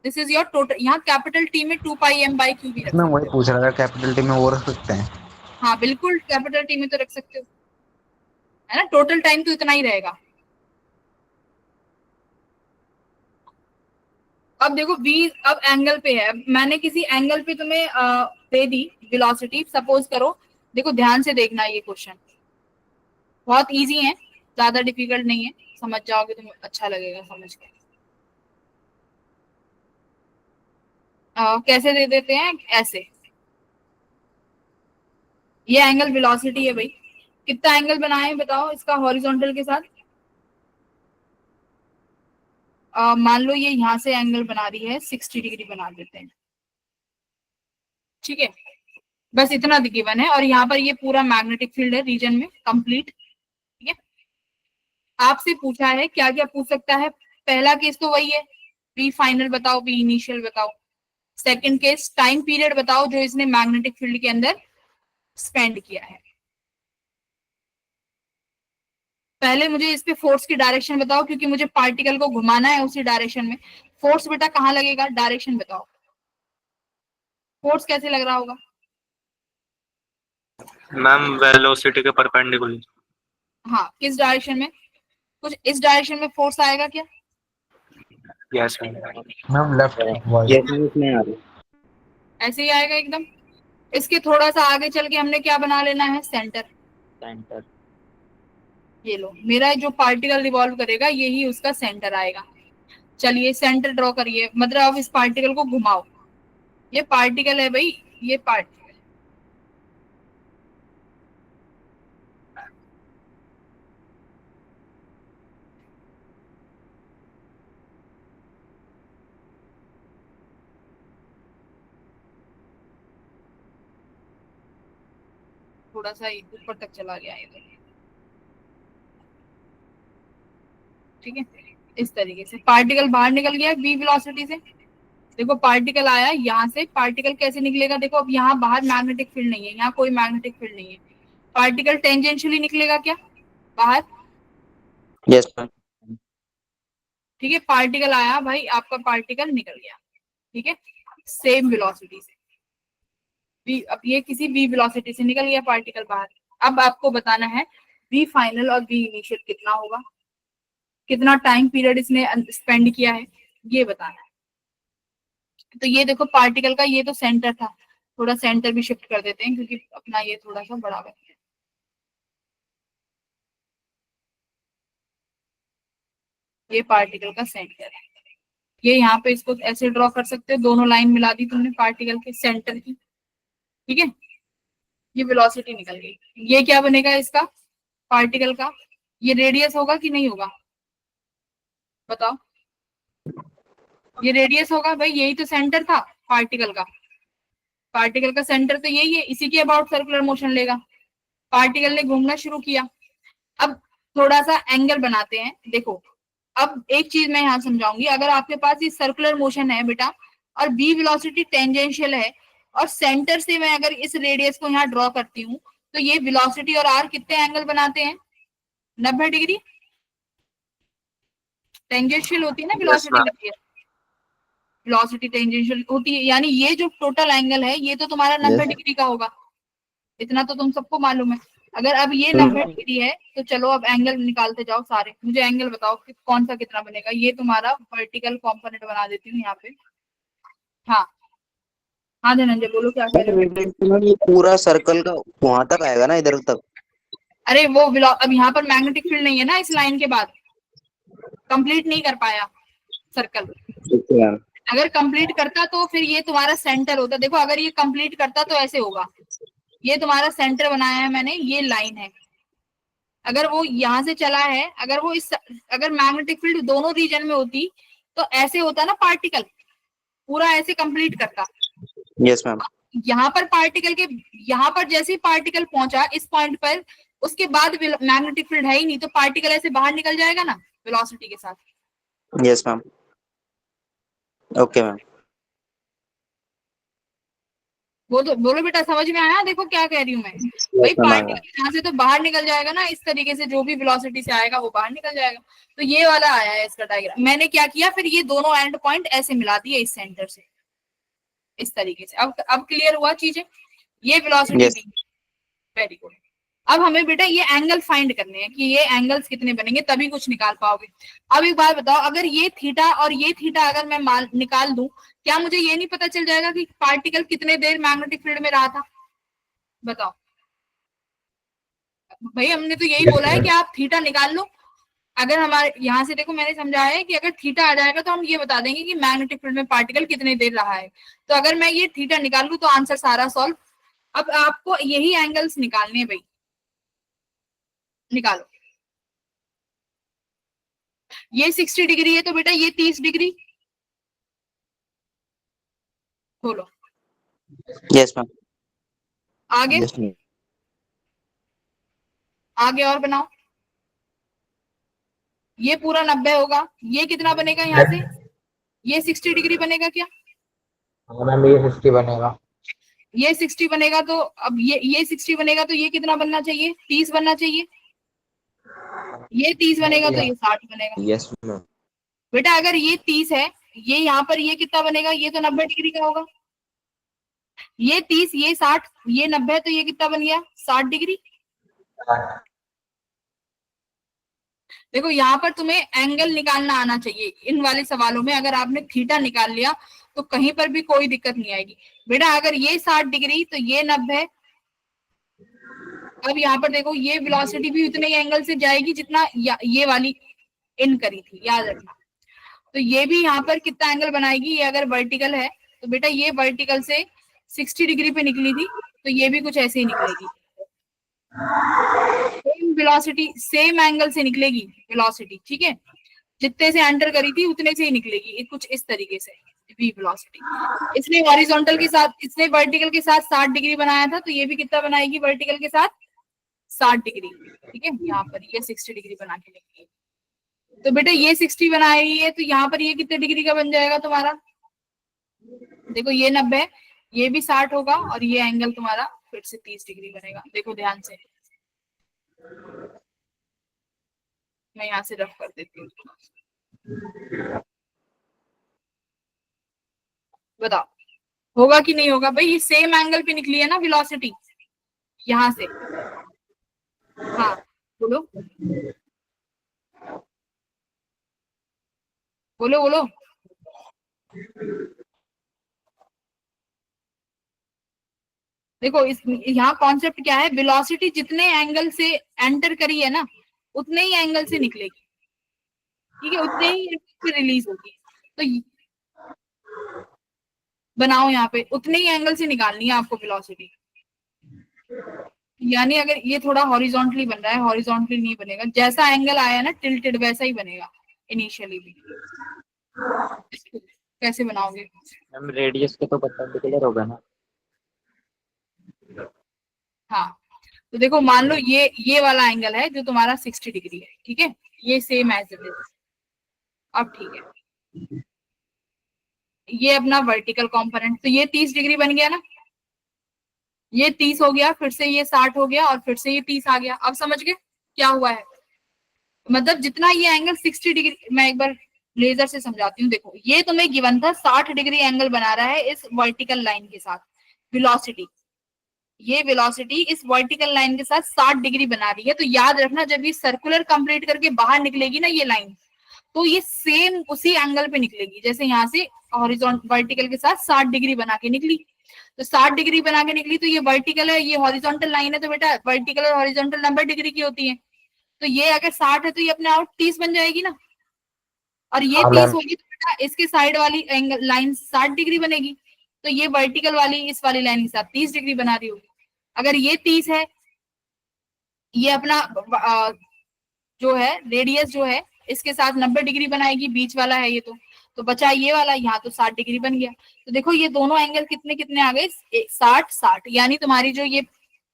दिस इज योर टोटल, यहाँ कैपिटल टी में 2 पाई एम बाई क्यू बी रख मैं सकते वही हो। पूछ रहा था, कैपिटल टी में वो रख सकते हैं? हाँ बिल्कुल कैपिटल टी में तो रख सकते हो, है ना, टोटल टाइम तो इतना ही रहेगा। अब देखो v अब एंगल पे है, मैंने किसी एंगल पे तुम्हें दे दी वेलोसिटी, सपोज करो, देखो ध्यान से देखना ये क्वेश्चन बहुत इजी है, ज्यादा डिफिकल्ट नहीं है, समझ जाओगे तुम्हें अच्छा लगेगा समझ के। कैसे दे देते हैं, ऐसे, ये एंगल वेलोसिटी है भाई, कितना एंगल बनाए बताओ इसका हॉरिजॉन्टल के साथ। मान लो ये यहाँ से एंगल बना रही है 60 डिग्री बना देते हैं, ठीक है, बस इतना गिवन है। और यहाँ पर ये पूरा मैग्नेटिक फील्ड है रीजन में कंप्लीट। ठीक है, आपसे पूछा है क्या क्या पूछ सकता है। पहला केस तो वही है, बी फाइनल बताओ, बी इनिशियल बताओ। सेकंड केस टाइम पीरियड बताओ जो इसने मैग्नेटिक फील्ड के अंदर स्पेंड किया है। पहले मुझे इस पे फोर्स की डायरेक्शन बताओ, क्योंकि मुझे पार्टिकल को घुमाना है उसी डायरेक्शन में। फोर्स बेटा कहाँ लगेगा, डायरेक्शन बताओ। फोर्स कैसे लग रहा होगा? मैम वेलोसिटी के परपेंडिकुलर। हाँ, किस डायरेक्शन में? कुछ इस डायरेक्शन में फोर्स आएगा क्या? Yes ma'am. Ma'am left wise. Yes ma'am, इसमें आ रही। ऐसे ही आएगा एकदम। इसके थोड़ा सा आगे चल के हमने क्या बना लेना है, सेंटर। सेंटर। ये लो, मेरा जो पार्टिकल रिवॉल्व करेगा यही उसका सेंटर आएगा। चलिए सेंटर ड्रॉ करिए, मतलब अब इस पार्टिकल को घुमाओ। ये पार्टिकल है भाई, ये पार्टिकल। थोड़ा सा ऊपर तक चला गया ये तो। ठीक है, इस तरीके से पार्टिकल बाहर निकल गया v वेलोसिटी से। देखो पार्टिकल आया यहाँ से, पार्टिकल कैसे निकलेगा, देखो अब यहाँ बाहर मैग्नेटिक फील्ड नहीं है, यहाँ कोई मैग्नेटिक फील्ड नहीं है। पार्टिकल टेंजेंशियली निकलेगा क्या बाहर? Yes ma'am. ठीक है, पार्टिकल आया भाई, आपका पार्टिकल निकल गया। ठीक है, सेम वेलोसिटी से अब ये किसी v वेलोसिटी से निकल गया पार्टिकल बाहर। अब आपको बताना है v फाइनल और v इनिशियल कितना होगा, कितना टाइम पीरियड इसने स्पेंड किया है, ये बताना है। तो ये देखो पार्टिकल का ये तो सेंटर था, थोड़ा सेंटर भी शिफ्ट कर देते हैं क्योंकि अपना ये थोड़ा सा बड़ा है। ये पार्टिकल का सेंटर है, ये यहाँ पे इसको ऐसे ड्रॉ कर सकते हो, दोनों लाइन मिला दी तुमने पार्टिकल के सेंटर की। ठीक है, ये वेलोसिटी निकल गई। ये क्या बनेगा इसका, पार्टिकल का? ये रेडियस होगा कि नहीं होगा, बताओ? ये रेडियस होगा भाई, यही तो सेंटर था पार्टिकल का। पार्टिकल का सेंटर तो यही है, इसी के अबाउट सर्कुलर मोशन लेगा। पार्टिकल ने घूमना शुरू किया। अब थोड़ा सा एंगल बनाते हैं, देखो अब एक चीज मैं यहाँ समझाऊंगी। अगर आपके पास ये सर्कुलर मोशन है बेटा और बी वेलोसिटी टेंजेंशियल है और सेंटर से मैं अगर इस रेडियस को यहाँ ड्रॉ करती हूँ, तो ये वेलोसिटी और आर कितने एंगल बनाते हैं, 90 डिग्री। टेंजेंशियल होती है ना yes velocity, ma'am. Velocity tangential होती है, यानी ये जो टोटल एंगल है ये तो तुम्हारा 90 Yes. डिग्री का होगा। इतना तो तुम सबको मालूम है। अगर अब ये हम्म। 90 डिग्री है तो चलो अब एंगल निकालते जाओ सारे। मुझे एंगल बताओ कि कौन सा कितना बनेगा। ये तुम्हारा वर्टिकल कंपोनेंट बना देती हूँ यहाँ पे। हाँ हाँ धनंजय बोलो क्या कह रहे हो। ये पूरा सर्कल का वहां तक आएगा ना, इधर तक? अरे वो अब यहाँ पर मैग्नेटिक फील्ड नहीं है ना इस लाइन के बाद, कंप्लीट नहीं कर पाया सर्कल। अगर कंप्लीट करता तो फिर ये तुम्हारा सेंटर होता। देखो अगर ये कंप्लीट करता तो ऐसे होगा, ये तुम्हारा सेंटर बनाया है मैंने, ये लाइन है। अगर वो यहाँ से चला है, अगर वो इस, अगर मैग्नेटिक फील्ड दोनों रीजन में होती तो ऐसे होता ना, पार्टिकल पूरा ऐसे कंप्लीट करता। Yes ma'am. यहाँ पर पार्टिकल के, यहाँ पर जैसे ही पार्टिकल पहुंचा इस पॉइंट पर, उसके बाद मैग्नेटिक फील्ड है ही नहीं, तो पार्टिकल ऐसे बाहर निकल जाएगा ना वेलोसिटी के साथ। Yes ma'am. Okay ma'am. वो तो बोलो बेटा, समझ में आया? देखो क्या कह रही हूँ मैं भाई, पार्टिकल यहाँ से तो बाहर निकल जाएगा ना इस तरीके से, जो भी वेलोसिटी से आएगा वो बाहर निकल जाएगा। तो ये वाला आया है इसका डायग्राम। मैंने क्या किया, फिर ये दोनों एंड पॉइंट ऐसे मिला दिए इस सेंटर से इस तरीके से। अब क्लियर हुआ चीजें, ये वेलोसिटी Yes. दी। Very good. अब हमें बेटा ये एंगल फाइंड करने हैं कि ये एंगल्स कितने बनेंगे, तभी कुछ निकाल पाओगे। अब एक बात बताओ, अगर ये थीटा और ये थीटा अगर मैं निकाल दूं, क्या मुझे ये नहीं पता चल जाएगा कि पार्टिकल कितने देर मैग्नेटिक फील्ड में रहा था? बताओ भाई, हमने तो यही बोला है कि आप थीटा निकाल लो। अगर हमारे यहाँ से देखो मैंने समझाया है कि अगर थीटा आ जाएगा तो हम ये बता देंगे कि मैग्नेटिक फील्ड में पार्टिकल कितने देर रहा है। तो अगर मैं ये थीटा निकाल लूं तो आंसर सारा सॉल्व। अब आपको यही एंगल्स निकालने हैं भाई, निकालो। ये 60 डिग्री है तो बेटा ये 30 डिग्री खोलो। Yes ma'am. आगे यस मैम। आगे और बनाओ। ये पूरा 90 होगा, ये कितना बनेगा यहाँ से, ये 60 डिग्री बनेगा क्या, हाँ मैम ये 60 बनेगा। ये 60 बनेगा, तो अब ये 60 बनेगा तो ये कितना बनना चाहिए, 30 बनना चाहिए। ये 30 बनेगा तो ये 60 बनेगा। Yes ma'am. बेटा अगर ये 30 है, ये यहाँ पर ये कितना बनेगा, ये तो 90 डिग्री का होगा। ये 30, ये 60, ये 90, तो ये कितना बन गया, 60 डिग्री। देखो यहाँ पर तुम्हें एंगल निकालना आना चाहिए। इन वाले सवालों में अगर आपने थीटा निकाल लिया तो कहीं पर भी कोई दिक्कत नहीं आएगी। बेटा अगर ये 60 डिग्री तो ये 90। अब यहाँ पर देखो ये वेलोसिटी भी उतने ही एंगल से जाएगी जितना ये वाली इन करी थी, याद रखना। तो ये भी यहाँ पर कितना एंगल बनाएगी, ये अगर वर्टिकल है तो बेटा ये वर्टिकल से 60 डिग्री पे निकली थी, तो ये भी कुछ ऐसे ही निकलेगी। सेम वेलोसिटी सेम एंगल से निकलेगी वेलोसिटी, ठीक है, जितने से एंटर करी थी उतने से ही निकलेगी, कुछ इस तरीके से वी वेलोसिटी। इसने हॉरिजॉन्टल के साथ, इसने वर्टिकल के साथ 60 डिग्री बनाया था, तो ये भी कितना बनाएगी वर्टिकल के साथ, 60 डिग्री, ठीक है। यहाँ पर ये 60 डिग्री बना के लिखिए। तो बेटा ये 60 बनाई है, तो यहाँ पर ये कितने डिग्री का बन जाएगा तुम्हारा, देखो ये 90, ये भी 60 होगा, और ये एंगल तुम्हारा फिर से 30 डिग्री बनेगा। देखो ध्यान से, मैं यहाँ से रफ कर देती हूँ। बताओ होगा कि नहीं होगा भाई, ये सेम एंगल पे निकली है ना वेलोसिटी यहाँ से। हाँ बोलो बोलो बोलो। देखो इस यहाँ कॉन्सेप्ट क्या है, वेलोसिटी जितने एंगल से एंटर करी है ना उतने ही एंगल से निकलेगी, ठीक है, उतने ही एंगल से रिलीज होगी। तो बनाओ यहाँ पे उतने ही एंगल से निकालनी है आपको वेलोसिटी। यानी अगर ये थोड़ा हॉरिजॉन्टली बन रहा है, हॉरिजॉन्टली नहीं बनेगा, जैसा एंगल आया ना टिल्टेड वैसा ही बनेगा इनिशियली भी। कैसे बनाओगे, मैम रेडियस के तो परपेंडिकुलर होगा ना। हाँ तो देखो मान लो ये वाला एंगल है जो तुम्हारा 60 डिग्री है, ठीक है, ये सेम एज इट इज। अब ठीक है, ये अपना वर्टिकल कंपोनेंट, तो ये 30 डिग्री बन गया ना, ये 30 हो गया, फिर से ये 60 हो गया, और फिर से ये 30 आ गया। अब समझ गए क्या हुआ है, मतलब जितना ये एंगल 60 डिग्री, मैं एक बार लेजर से समझाती हूँ। देखो ये तुम्हें गिवन था 60 डिग्री एंगल बना रहा है इस वर्टिकल लाइन के साथ, वेलोसिटी, ये वेलोसिटी इस वर्टिकल लाइन के साथ 60 डिग्री बना रही है। तो याद रखना जब ये सर्कुलर कंप्लीट करके बाहर निकलेगी ना ये लाइन, तो ये सेम उसी एंगल पे निकलेगी, जैसे यहाँ से हॉरिजॉन्टल वर्टिकल के साथ 60 डिग्री बना के निकली। तो 60 डिग्री बना के निकली, तो ये वर्टिकल है, ये हॉरिजॉन्टल लाइन है, तो बेटा वर्टिकल और हॉरिजॉन्टल 90 डिग्री की होती है। तो ये अगर 60 है तो ये अपने आप 30 बन जाएगी ना, और ये 30 होगी तो बेटा इसके साइड वाली एंगल लाइन 60 डिग्री बनेगी, तो ये वर्टिकल वाली इस वाली लाइन के साथ 30 डिग्री बना रही होगी। अगर ये 30 है, ये अपना जो है रेडियस जो है इसके साथ 90 डिग्री बनाएगी, बीच वाला है ये, तो बचा ये वाला, यहाँ तो 60 डिग्री बन गया। तो देखो ये दोनों एंगल कितने कितने आ गए, 60-60, यानी तुम्हारी जो ये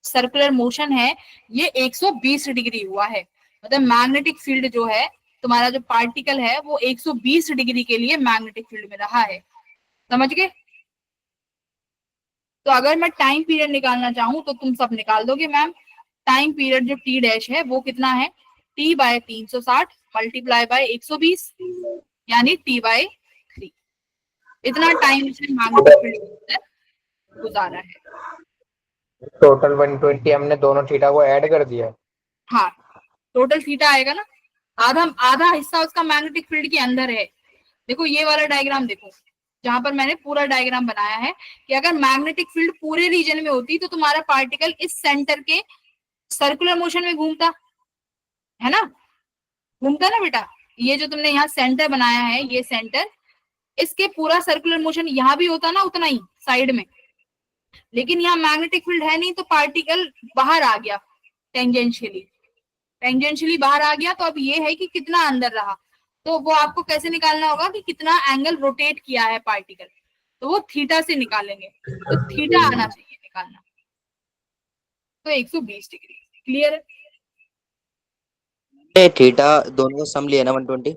सर्कुलर मोशन है ये 120 डिग्री हुआ है। मतलब मैग्नेटिक फील्ड जो है तुम्हारा, जो पार्टिकल है वो 120 डिग्री के लिए मैग्नेटिक फील्ड में रहा है। समझ गए। तो अगर मैं टाइम पीरियड निकालना चाहूँ तो तुम सब निकाल दोगे मैम। टाइम पीरियड जो टी डैश है वो कितना है, टी बाय 360 मल्टीप्लाई बाय 120, यानी टी बाय 3। इतना टाइम इसने मैग्नेटिक फील्ड गुजारा है। टोटल 120 हमने दोनों थीटा को ऐड कर दिया। हाँ टोटल थीटा आएगा ना, आधा आधा हिस्सा उसका मैग्नेटिक फील्ड के अंदर है। देखो ये वाला डायग्राम देखो, जहां पर मैंने पूरा डायग्राम बनाया है कि अगर मैग्नेटिक फील्ड पूरे रीजन में होती तो तुम्हारा पार्टिकल इस सेंटर के सर्कुलर मोशन में घूमता है ना, घूमता ना बेटा। ये जो तुमने यहाँ सेंटर बनाया है, ये सेंटर, इसके पूरा सर्कुलर मोशन यहाँ भी होता ना उतना ही साइड में, लेकिन यहाँ मैग्नेटिक फील्ड है नहीं तो पार्टिकल बाहर आ गया टेंजेंशियली बाहर आ गया। तो अब ये है कि कितना अंदर रहा, तो वो आपको कैसे निकालना होगा कि कितना एंगल रोटेट किया है पार्टिकल। तो वो थीटा से निकालेंगे, तो थीटा आना चाहिए निकालना, तो 120 डिग्री। क्लियर है? ये थीटा दोनों का सम लिया ना 120।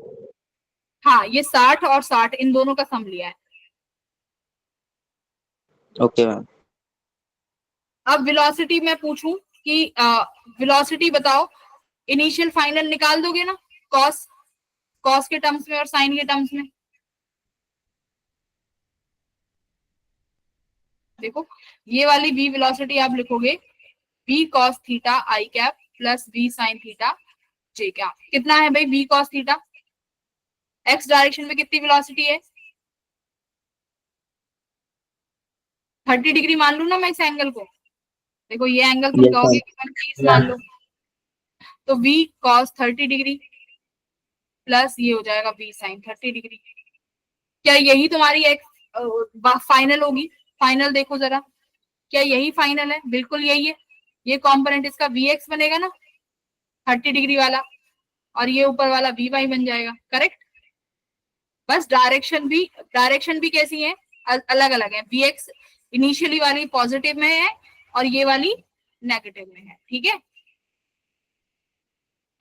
हाँ, ये 60 और 60 इन दोनों का सम लिया है। Okay ma'am. अब वेलोसिटी मैं पूछूं कि वेलोसिटी बताओ, इनिशियल फाइनल निकाल दोगे ना, कॉस कॉस के टर्म्स में और साइन के टर्म्स में। देखो ये वाली v वेलोसिटी आप लिखोगे v cos theta I cap plus v sin theta j cap. कितना है भाई v cos theta? x direction में कितनी वेलोसिटी है? 30 डिग्री मान लू ना मैं इस एंगल को। देखो ये एंगल तुम Yes, कहोगे ma'am. कि 30 मान लो, तो v cos 30 डिग्री प्लस ये हो जाएगा v sin 30 डिग्री। क्या यही तुम्हारी एक फाइनल होगी? फाइनल देखो जरा, क्या यही फाइनल है? बिल्कुल यही है। ये कंपोनेंट इसका vx बनेगा ना 30 डिग्री वाला, और ये ऊपर वाला vy बन जाएगा। करेक्ट? बस डायरेक्शन भी कैसी है? अलग अलग है। vx इनिशियली वाली पॉजिटिव में है और ये वाली नेगेटिव में है। ठीक है,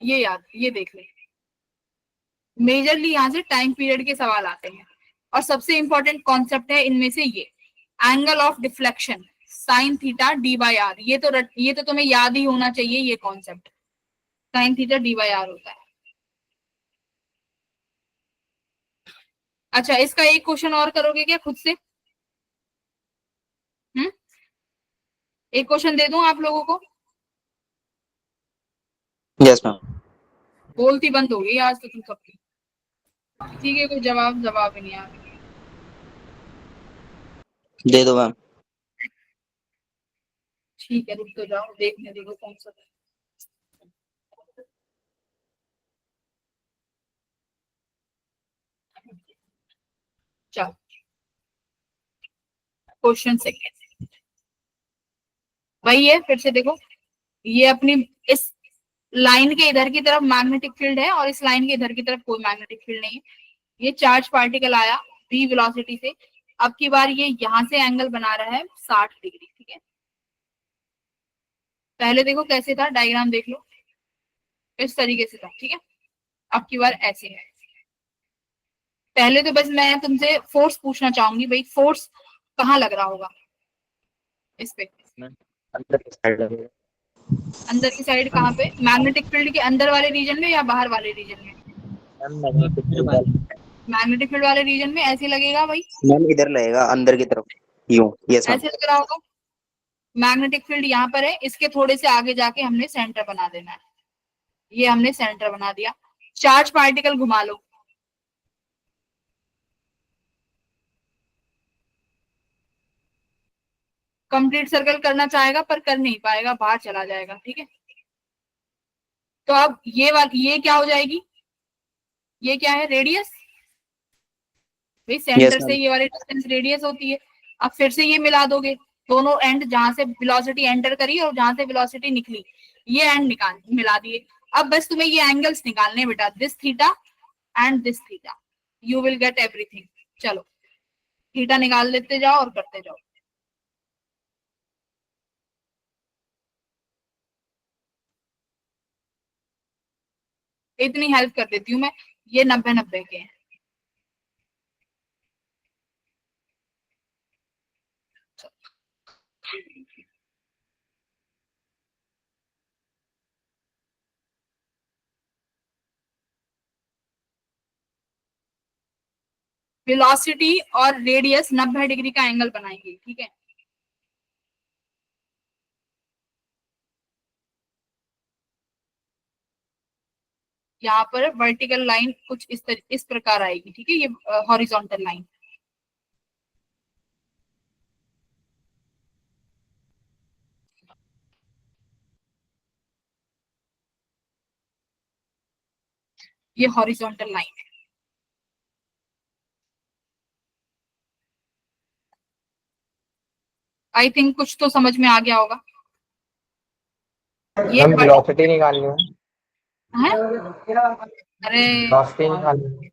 ये देख ले। मेजरली यहाँ से टाइम पीरियड के सवाल आते हैं, और सबसे इंपॉर्टेंट कॉन्सेप्ट है इनमें से ये angle of deflection sine theta D by R. ये तो तुम्हें याद ही होना चाहिए ये concept, sine theta D by R होता है। अच्छा, इसका एक क्वेश्चन और करोगे क्या खुद से? एक क्वेश्चन दे दूं आप लोगों को? Yes ma'am. बोलती बंद हो गई आज तो तुम सबकी। ठीक है, कोई जवाब ही नहीं आ रहा। दे दो मैम। ठीक है, रुक तो जाओ, देखने देखो कौन सा है। चलो क्वेश्चन सेकेंड वही है, फिर से देखो। ये अपनी इस लाइन के इधर की तरफ मैग्नेटिक फील्ड है और इस लाइन के इधर की तरफ कोई मैग्नेटिक फील्ड नहीं है। ये चार्ज पार्टिकल आया v वेलोसिटी से, अब की बार ये यहां से एंगल बना रहा है 60 डिग्री। ठीक है, पहले देखो कैसे था, डायग्राम देख लो, इस तरीके से था। ठीक है, अब की बार ऐसे है। पहले तो बस मैं तुमसे फोर्स पूछना चाहूंगी, भाई फोर्स कहाँ लग रहा होगा इस पे? अंदर की साइड लगेगा। अंदर की साइड कहाँ पे? मैग्नेटिक फील्ड के अंदर वाले रीजन में या बाहर वाले रीजन में? मैग्नेटिक फील्ड वाले रीजन में। ऐसे लगेगा भाई, मैम इधर लगेगा अंदर की तरफ, यूं। Yes ma'am. ऐसे लग रहा होगा। मैग्नेटिक फील्ड यहाँ पर है, इसके थोड़े से आगे जाके हमने सेंटर बना देना है। ये हमने सेंटर बना दिया। चार्ज पार्टिकल घुमा लो, कंप्लीट सर्कल करना चाहेगा पर कर नहीं पाएगा, बाहर चला जाएगा। ठीक है, तो अब ये क्या हो जाएगी? ये क्या है? रेडियस। भाई सेंटर Yes, से ma'am. ये वाली डिस्टेंस रेडियस होती है। अब फिर से ये मिला दोगे, दोनों एंड जहां से वेलोसिटी एंटर करी और जहां से वेलोसिटी निकली, ये एंड मिला दिए। अब बस तुम्हें ये एंगल्स निकालने बेटा, this theta and this theta, you will get everything. चलो थीटा निकाल लेते जाओ और करते जाओ। इतनी हेल्प कर देती हूँ मैं, ये 90-90 के हैं। वेलोसिटी और रेडियस 90 डिग्री का एंगल बनाएंगे। ठीक है, यहाँ पर वर्टिकल लाइन कुछ इस प्रकार आएगी। ठीक है, ये हॉरिजॉन्टल लाइन। ये हॉरिजॉन्टल लाइन है। आई थिंक कुछ तो समझ में आ गया होगा। ये मैम वेलोसिटी निकालनी है। है? अरे, वेलोसिटी निकालनी है।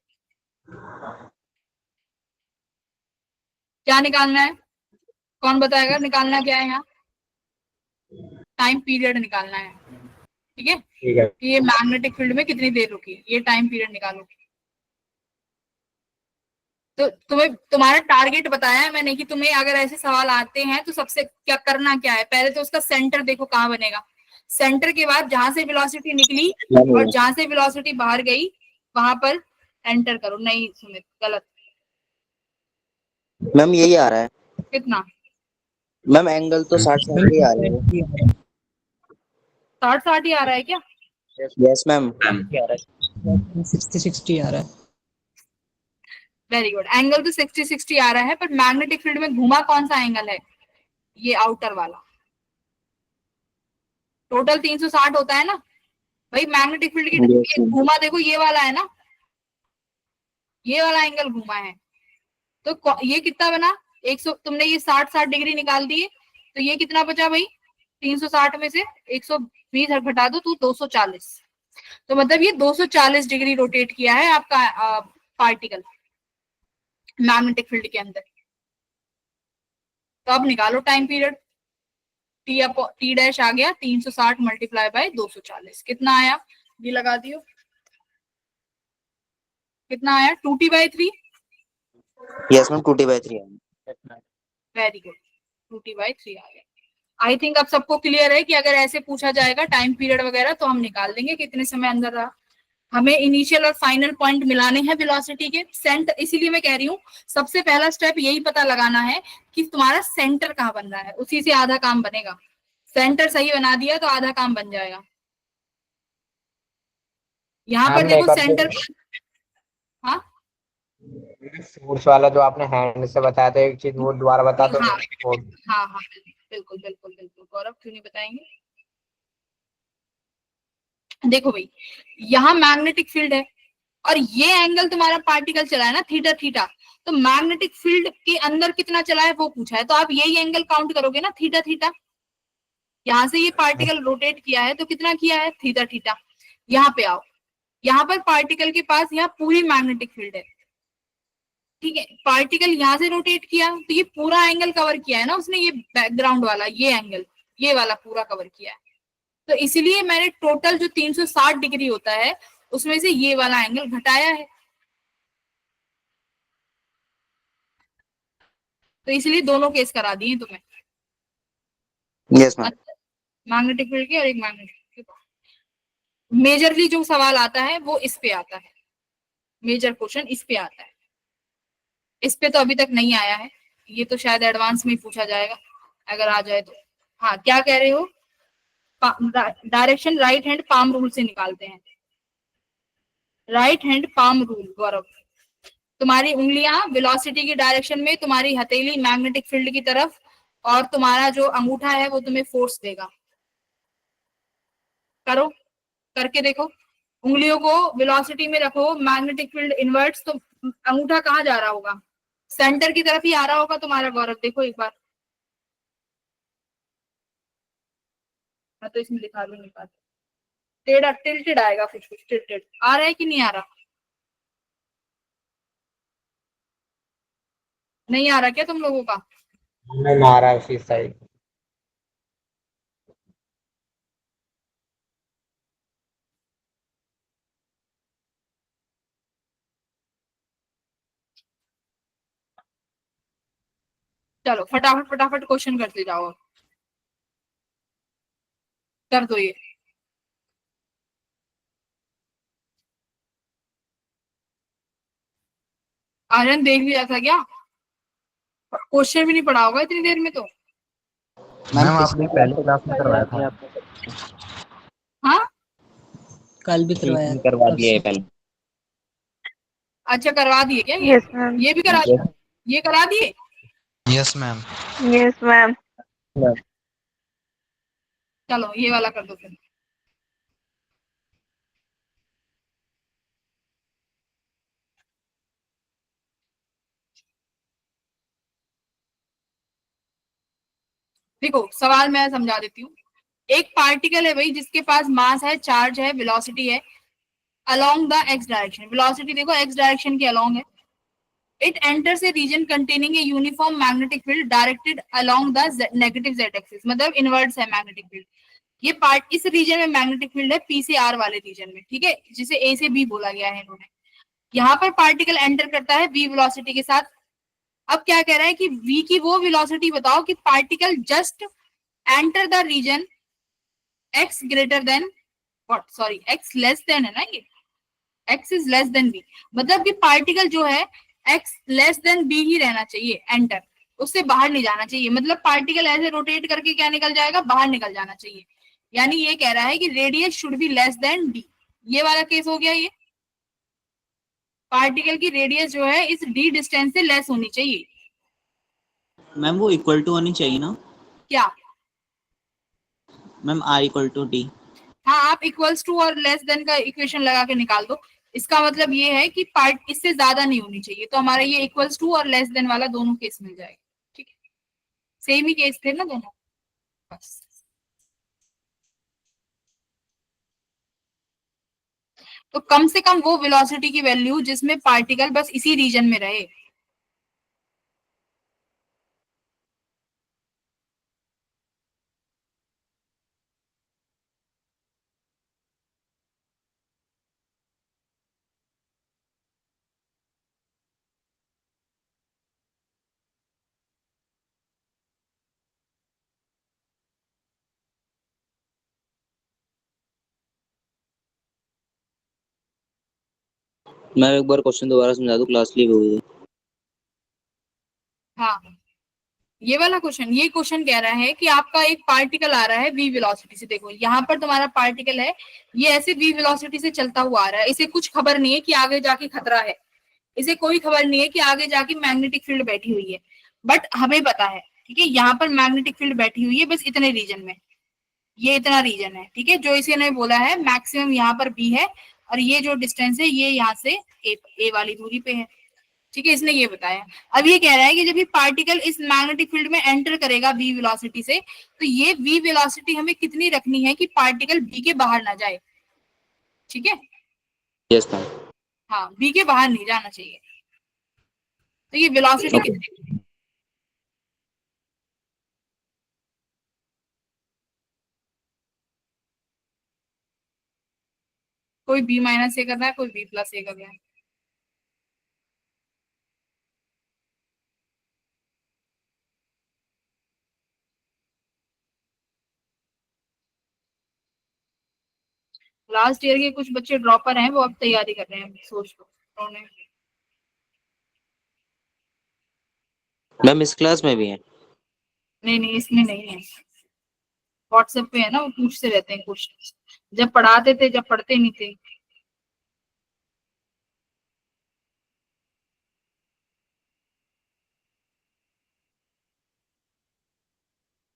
क्या निकालना है, कौन बताएगा निकालना क्या है यहाँ? टाइम पीरियड निकालना है, ठीक है। ठीक है। कि ये मैग्नेटिक फील्ड में कितनी देर रुकी, ये टाइम पीरियड निकालो। तो तुम्हें तुम्हारा टारगेट बताया है मैंने कि तुम्हें अगर ऐसे सवाल आते हैं तो सबसे क्या करना क्या है, पहले तो उसका सेंटर देखो कहाँ बनेगा, सेंटर के बाद जहां से वेलोसिटी निकली और जहां से वेलोसिटी बाहर गई वहां पर एंटर करो। नहीं सुमित, गलत। मैम यही आ रहा है कितना? मैम, एंगल तो 60-60 ही आ रही है। 60-60 ही आ रहा है क्या? Yes ma'am. 60-60 आ रहा है। वेरी गुड, एंगल तो 60-60 आ रहा है, पर मैग्नेटिक फील्ड में घुमा कौन सा एंगल है? ये आउटर वाला। टोटल 360 होता है ना भाई, मैग्नेटिक फील्ड की Yes, घुमा देखो ये वाला है ना, ये वाला एंगल घुमा है। तो ये कितना बना? 100, तुमने ये 60-60 डिग्री निकाल दिए, तो ये कितना बचा भाई? 360 में से 120 घटा दो तो 240। तो मतलब ये 240 डिग्री रोटेट किया है आपका पार्टिकल मैग्नेटिक फील्ड के अंदर। तो अब निकालो टाइम पीरियड। टी डैश आ गया 360 मल्टीप्लाई बाय 240, कितना आया? ये लगा दियो, कितना आया? 2t/3। Yes ma'am, 2t/3 very good, 2t/3 आ गया। आई थिंक अब सबको क्लियर है कि अगर ऐसे पूछा जाएगा टाइम पीरियड वगैरह तो हम निकाल देंगे कितने समय अंदर रहा। हमें इनिशियल और फाइनल पॉइंट मिलाने हैं वेलोसिटी के सेंटर, इसीलिए मैं कह रही हूँ सबसे पहला स्टेप यही पता लगाना है कि तुम्हारा सेंटर कहाँ बन रहा है, उसी से आधा काम बनेगा। सेंटर सही बना दिया तो आधा काम बन जाएगा। यहाँ पर देखो सेंटर, हाँ सोर्स वाला जो आपने हैंड से बताया था एक चीज, वो दोबारा बता दो। हाँ हाँ हाँ बिल्कुल बिल्कुल बिल्कुल गौरव, क्यों नहीं बताएंगे। देखो भाई, यहाँ मैग्नेटिक फील्ड है और ये एंगल तुम्हारा पार्टिकल चला है ना थीटा थीटा, तो मैग्नेटिक फील्ड के अंदर कितना चला है वो पूछा है, तो आप यही एंगल काउंट करोगे ना थीटा थीटा। यहाँ से ये पार्टिकल रोटेट किया है तो कितना किया है? Theta theta. यहाँ पे आओ, यहाँ पर पार्टिकल के पास यहाँ पूरी मैग्नेटिक फील्ड है, ठीक है। पार्टिकल यहाँ से रोटेट किया तो ये पूरा एंगल कवर किया है ना उसने, ये बैकग्राउंड वाला ये एंगल, ये वाला पूरा कवर किया है। तो इसीलिए मैंने टोटल जो 360 डिग्री होता है उसमें से ये वाला एंगल घटाया है, तो इसलिए दोनों केस करा दिए तुम्हें। Yes ma'am. मैग्नेटिक फील्ड के और एक मैग्नेटिक। मेजरली जो सवाल आता है वो इस पे आता है, मेजर क्वेश्चन इस पे आता है। इस पे तो अभी तक नहीं आया है, ये तो शायद एडवांस में पूछा जाएगा अगर आ जाए तो। हाँ क्या कह रहे हो? Direction right hand palm rule से निकालते हैं। राइट हैंड पाम रूल गौरव, तुम्हारी उंगलियां वेलोसिटी की डायरेक्शन में, तुम्हारी हथेली मैग्नेटिक फील्ड की तरफ, और तुम्हारा जो अंगूठा है वो तुम्हें फोर्स देगा। करो, करके देखो। उंगलियों को वेलोसिटी में रखो, मैग्नेटिक फील्ड इनवर्ट्स, तो अंगूठा कहाँ जा रहा होगा? सेंटर की तरफ ही आ रहा होगा तुम्हारा गौरव, देखो एक बार। मैं तो इसमें लिखा भी नहीं पाती, टेढ़ा टिल्टेड आएगा, कुछ कुछ टिल्टेड आ रहा है कि नहीं आ रहा? नहीं आ रहा क्या तुम लोगों का? नहीं आ रहा है उसी साइड। चलो फटाफट फटाफट क्वेश्चन करते जाओ, कर दो ये। आर्यन देख लिया था क्या? क्वेश्चन भी नहीं पढ़ा होगा इतनी देर में तो। मैम आपने पहले क्लास में करवाया था। हाँ कल भी करवाया करवा दिया है पहले। अच्छा, करवा दिए क्या ये? Yes ma'am. ये भी करा दिया, ये करा दिए। Yes ma'am. Yes ma'am. चलो ये वाला कर दो फिर। देखो सवाल मैं समझा देती हूँ। एक पार्टिकल है भाई जिसके पास मास है, चार्ज है, वेलोसिटी है, along the x direction. Velocity देखो एक्स डायरेक्शन के अलोंग है, It enters a region containing a uniform magnetic field directed along the negative z axis. मतलब इनवर्ट्स है मैग्नेटिक फील्ड। ये पार्ट इस रीजन में मैग्नेटिक फील्ड है, पी से आर वाले रीजन में, ठीक है, जिसे ए से बी बोला गया है इन्होंने। यहाँ पर पार्टिकल एंटर करता है v वेलोसिटी के साथ। अब क्या कह रहा है कि v की वो वेलोसिटी बताओ कि particle just enter the region x greater than what, sorry x less than है ना, ये x is less than b, मतलब कि पार्टिकल जो है x लेस देन b ही रहना चाहिए एंटर, उससे बाहर नहीं जाना चाहिए। मतलब पार्टिकल ऐसे रोटेट करके क्या निकल जाएगा, बाहर निकल जाना चाहिए। यानी ये कह रहा है कि radius should be less than d। ये वाला केस हो गया, ये पार्टिकल की रेडियस जो है इस d डिस्टेंस से लेस होनी चाहिए। मैम वो इक्वल टू होनी चाहिए ना क्या? Ma'am, r equal to d। हाँ, आप इक्वल्स टू और लेस देन का इक्वेशन लगा के निकाल दो। इसका मतलब ये है कि पार्ट इससे ज्यादा नहीं होनी चाहिए, तो हमारा ये इक्वल्स टू और लेस देन वाला दोनों केस मिल जाएगा। ठीक है, सेम ही केस थे ना दोनों, बस। तो कम से कम वो वेलोसिटी की वैल्यू जिसमें पार्टिकल बस इसी रीजन में रहे। मैं एक बार क्वेश्चन दोबारा समझा दूं, क्लास लीव हो गई। हाँ, ये वाला क्वेश्चन, ये क्वेश्चन कह रहा है कि आपका एक पार्टिकल आ रहा है v वेलोसिटी से। देखो यहाँ पर तुम्हारा पार्टिकल है, ये ऐसे v वेलोसिटी से चलता हुआ आ रहा है। इसे कुछ खबर नहीं है कि आगे जाके खतरा है, इसे कोई खबर नहीं है कि आगे जाके मैग्नेटिक फील्ड बैठी हुई है, बट हमें पता है, ठीक है, यहाँ पर मैग्नेटिक फील्ड बैठी हुई है बस इतने रीजन में, ये इतना रीजन है, ठीक है, जो इसे ने बोला है मैक्सिमम यहाँ पर बी है, और ये जो डिस्टेंस है ये यहाँ से ए वाली दूरी पे है, ठीक है, इसने ये बताया। अब ये कह रहा है कि जब ये पार्टिकल इस मैग्नेटिक फील्ड में एंटर करेगा v वेलोसिटी से, तो ये v वेलोसिटी हमें कितनी रखनी है कि पार्टिकल b के बाहर ना जाए, ठीक है। Yes ma'am. हाँ, b के बाहर नहीं जाना चाहिए, तो ये वेलोसिटी ओके। कितनी, कोई b माइनस ए कर रहा है, कोई b प्लस ए कर रहा है। लास्ट ईयर के कुछ बच्चे ड्रॉपर हैं, वो अब तैयारी कर रहे हैं, सोच लो उन्होंने। मैम इस क्लास में भी है। नहीं नहीं, इसमें नहीं है, व्हाट्सएप पे है ना, वो पूछते रहते हैं क्वेश्चन, जब पढ़ाते थे, जब पढ़ते नहीं थे।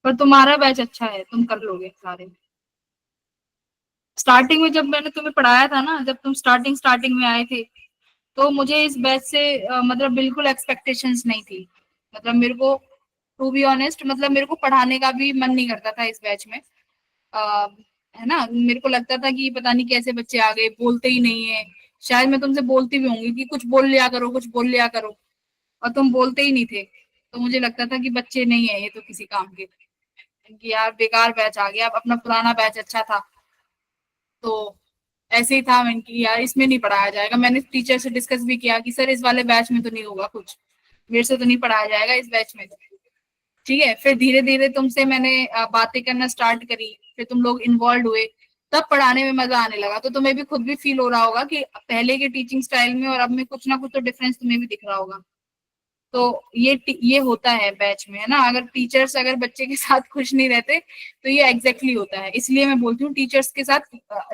पर तुम्हारा बैच अच्छा है, तुम कर लोगे सारे। स्टार्टिंग में जब मैंने तुम्हें पढ़ाया था ना, जब तुम स्टार्टिंग स्टार्टिंग में आए थे, तो मुझे इस बैच से मतलब बिल्कुल एक्सपेक्टेशंस नहीं थी। मतलब मेरे को, टू बी ऑनेस्ट, मतलब मेरे को पढ़ाने का भी मन नहीं करता था इस बैच में। आ, है ना, मेरे को लगता था कि पता नहीं कैसे बच्चे आ गए, बोलते ही नहीं है। शायद मैं तुमसे बोलती भी होंगी कि कुछ बोल लिया करो, कुछ बोल लिया करो, और तुम बोलते ही नहीं थे। तो मुझे लगता था कि बच्चे नहीं है ये तो किसी काम के, कि यार बेकार बैच आ गया। अब अपना पुराना बैच अच्छा था, तो ऐसे ही था मैंने कि यार इसमें नहीं पढ़ाया जाएगा। मैंने टीचर से डिस्कस भी किया कि सर इस वाले बैच में तो नहीं होगा कुछ, मेरे से तो नहीं पढ़ाया जाएगा इस बैच में। ठीक है, फिर धीरे धीरे तुमसे मैंने बातें करना स्टार्ट करी, फिर तुम लोग इन्वॉल्व हुए, तब पढ़ाने में मजा आने लगा। तो तुम्हें भी खुद भी फील हो रहा होगा कि पहले के टीचिंग स्टाइल में और अब में कुछ ना कुछ तो डिफरेंस तुम्हें भी दिख रहा होगा। तो ये होता है बैच में, है ना, अगर टीचर्स अगर बच्चे के साथ खुश नहीं रहते तो ये एग्जैक्टली होता है। इसलिए मैं बोलती हूँ टीचर्स के साथ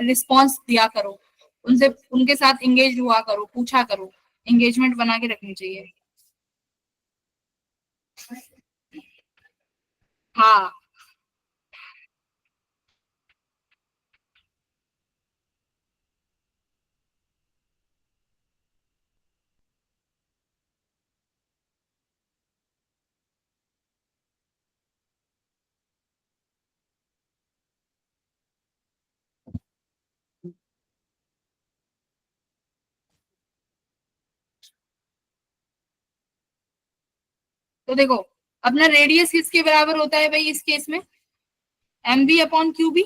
रिस्पॉन्स दिया करो, उनसे उनके साथ इंगेज हुआ करो, पूछा करो, एंगेजमेंट बना के रखनी चाहिए। हाँ, तो देखो अपना रेडियस किसके बराबर होता है भाई इस केस में, mv अपॉन क्यूबी।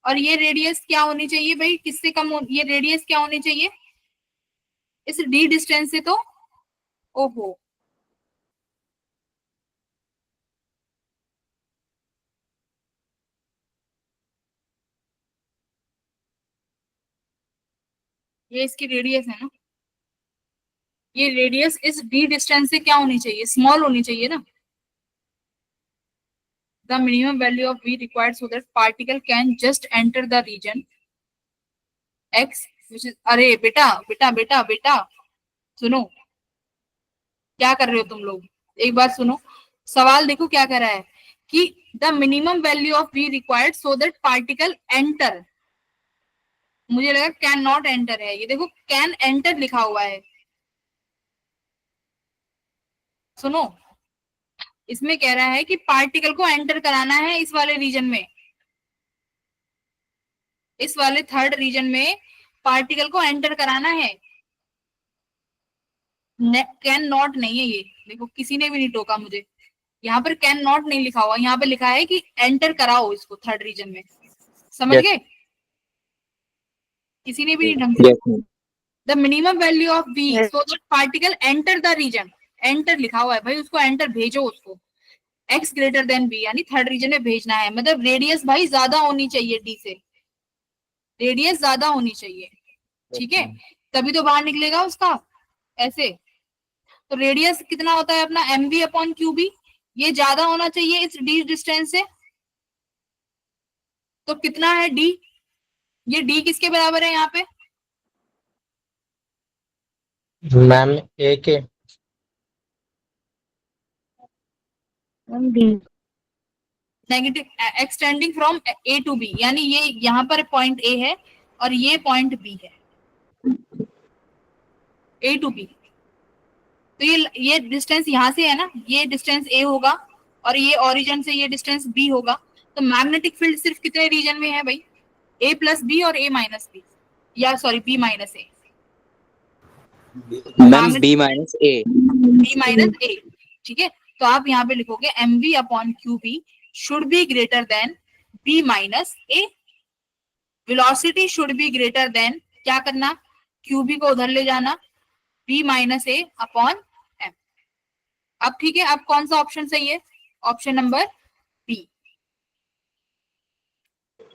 और ये रेडियस क्या होनी चाहिए भाई, किससे कम ये रेडियस क्या होनी चाहिए इस d डिस्टेंस से, तो ओहो ये इसकी रेडियस है ना, ये रेडियस इस d डिस्टेंस से क्या होनी चाहिए, स्मॉल होनी चाहिए ना। The minimum value of v required so that particle can just enter the region x which is, अरे बेटा बेटा बेटा बेटा सुनो, क्या कर रहे हो तुम लोग, एक बार सुनो सवाल, देखो क्या कर रहा है कि the minimum value of v required so that particle enter, मुझे लगा कैन नॉट एंटर है, ये देखो कैन एंटर लिखा हुआ है। सुनो इसमें कह रहा है कि पार्टिकल को एंटर कराना है इस वाले रीजन में, इस वाले थर्ड रीजन में पार्टिकल को एंटर कराना है। कैन नॉट नहीं है ये, देखो किसी ने भी नहीं टोका मुझे, यहाँ पर कैन नॉट नहीं लिखा हुआ, यहाँ पे लिखा है कि एंटर कराओ इसको थर्ड रीजन में, समझ Yes. गए, किसी ने भी नहीं ढंग से। Yes, ma'am. The minimum value of v Yes. So that particle enter the region, enter लिखा हुआ है भाई, उसको एंटर भेजो उसको x ग्रेटर देन b, यानी थर्ड रीजन में भेजना है, मतलब रेडियस भाई ज्यादा होनी चाहिए d से, रेडियस ज्यादा होनी चाहिए, ठीक है, तभी तो बाहर निकलेगा उसका ऐसे। तो रेडियस कितना होता है अपना mv अपॉन क्यूबी, ये ज्यादा होना चाहिए इस d डिस्टेंस से, तो कितना है d, ये d किसके बराबर है यहाँ पे, मैम ए के ma'am D. Negative extending from a to b, यानी ये यहाँ पर पॉइंट a है और ये पॉइंट b है, a टू b, तो ये डिस्टेंस यहाँ से है ना, ये डिस्टेंस a होगा और ये ओरिजिन से ये डिस्टेंस b होगा, तो मैग्नेटिक फील्ड सिर्फ कितने रीजन में है भाई, a प्लस बी और a माइनस बी, या sorry b minus a, ma'am b minus a। b minus a, ठीक है, तो आप यहाँ पे लिखोगे mv upon qb should be greater than b minus a, velocity should be greater than, क्या करना, qb को उधर ले जाना, b minus a upon m। अब ठीक है, अब कौन सा ऑप्शन सही है, option number B.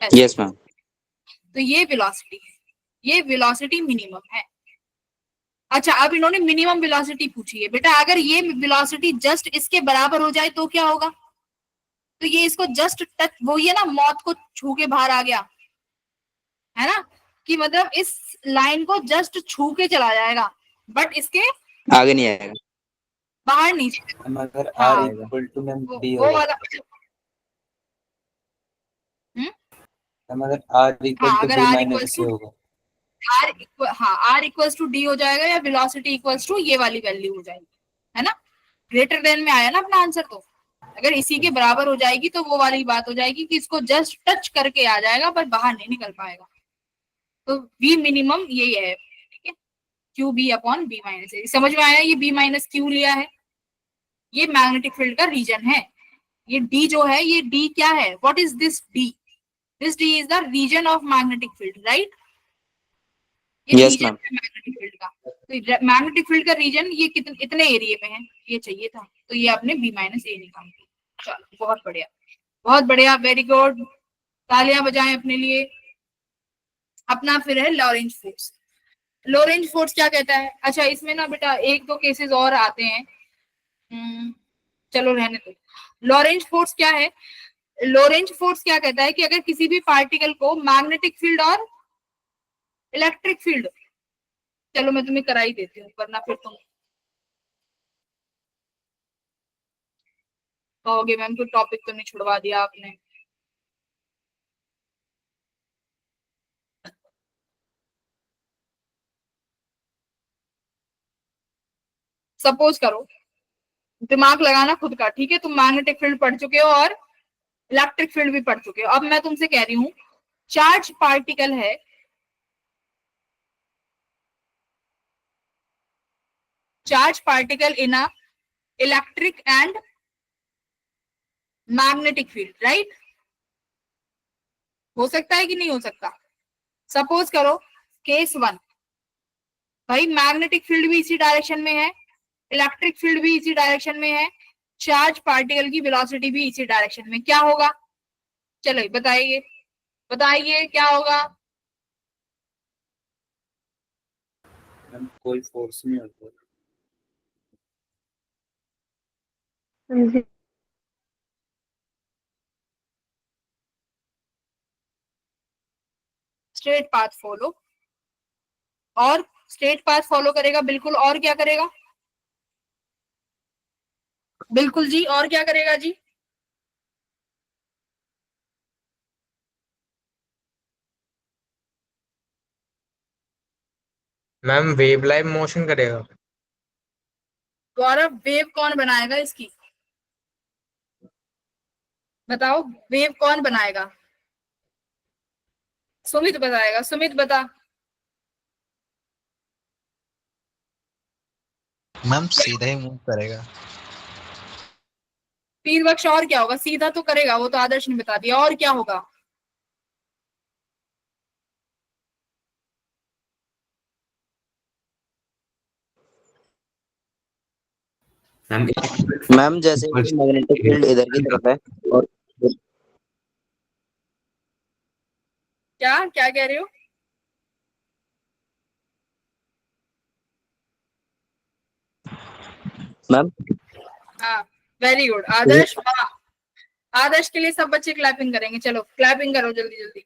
Yes ma'am. तो ये वेलोसिटी है, ये वेलोसिटी मिनिमम है। अच्छा अब इन्होंने मिनिमम वेलोसिटी पूछी है, बेटा अगर ये वेलोसिटी जस्ट इसके बराबर हो जाए तो क्या होगा, तो ये इसको जस्ट टच, वो ये ना मौत को छू के बाहर आ गया है ना, कि मतलब इस लाइन को जस्ट छू के चला जाएगा, बट इसके आगे नहीं आएगा। बाहर नहीं जाएगा। अगर हाँ, r equal to ma'am b वो होगा, वाला, अगर r इक्वल हाँ टू अगर b r minus equals a to होगा, r इक्वल्स टू d हो जाएगा, या वेलोसिटी इक्वल्स टू ये वाली वैल्यू हो जाएगी, है ना, ग्रेटर देन में आया ना अपना आंसर, तो अगर इसी के बराबर हो जाएगी तो वो वाली बात हो जाएगी कि इसको जस्ट टच करके आ जाएगा पर बाहर नहीं निकल पाएगा, तो v मिनिमम यही है, ठीक है, Q B upon B minus A, समझ में आया, ये b माइनस क्यू लिया है, ये मैग्नेटिक फील्ड का रीजन है, ये d जो है, ये d क्या है, what is this d, this d is the region of magnetic field, right, ये Yes, रीजन ma'am. है मैग्नेटिक फील्ड का, तो मैग्नेटिक फील्ड का रीजन ये कितने इतने एरिया में है, ये चाहिए था, तो ये आपने b माइनस ए निकाल दिया, चलो बहुत बढ़िया, बहुत बढ़िया, वेरी गुड, तालियां बजाएं अपने लिए। अपना फिर है लॉरेंज फोर्स, लॉरेंज फोर्स क्या कहता है, अच्छा इसमें ना बेटा एक दो केसेस और आते हैं, चलो रहने दो। लॉरेंज फोर्स क्या है, लॉरेंज फोर्स क्या कहता है कि अगर किसी भी पार्टिकल को मैग्नेटिक फील्ड और इलेक्ट्रिक फील्ड, चलो मैं तुम्हें करा ही देती हूँ वरना फिर तुम कहोगे मैम कोई टॉपिक तो नहीं छुड़वा दिया आपने। सपोज करो, दिमाग लगाना खुद का, ठीक है, तुम मैग्नेटिक फील्ड पढ़ चुके हो और इलेक्ट्रिक फील्ड भी पढ़ चुके हो, अब मैं तुमसे कह रही हूँ चार्ज पार्टिकल है, charge particle in a electric and magnetic field, right? हो सकता है कि नहीं हो सकता? सपोज करो केस 1, भाई मैग्नेटिक फील्ड भी इसी डायरेक्शन में है, इलेक्ट्रिक फील्ड भी इसी डायरेक्शन में है, चार्ज पार्टिकल की वेलोसिटी भी इसी डायरेक्शन में, क्या होगा? चलो बताइए, बताइए क्या होगा? मैम कोई फोर्स नहीं होता। स्ट्रेट पाथ फॉलो, और स्ट्रेट पाथ फॉलो करेगा बिल्कुल, और क्या करेगा? बिल्कुल जी, और क्या करेगा जी? मैम वेव लाइव मोशन करेगा। गौरव, वेव कौन बनाएगा इसकी? बताओ, वेव कौन बनाएगा? सुमित बताएगा, सुमित बता। मैम सीधा ही मूव करेगा। तीर बख्श, और क्या होगा? सीधा तो करेगा, वो तो आदर्श ने बता दिया, और क्या होगा? मैम जैसे मैग्नेटिक फील्ड इधर की तरफ है और क्या क्या कह रहे हो? मैम हाँ, वेरी गुड आदर्श, वाह। आदर्श के लिए सब बच्चे क्लैपिंग करेंगे, चलो क्लैपिंग करो जल्दी जल्दी।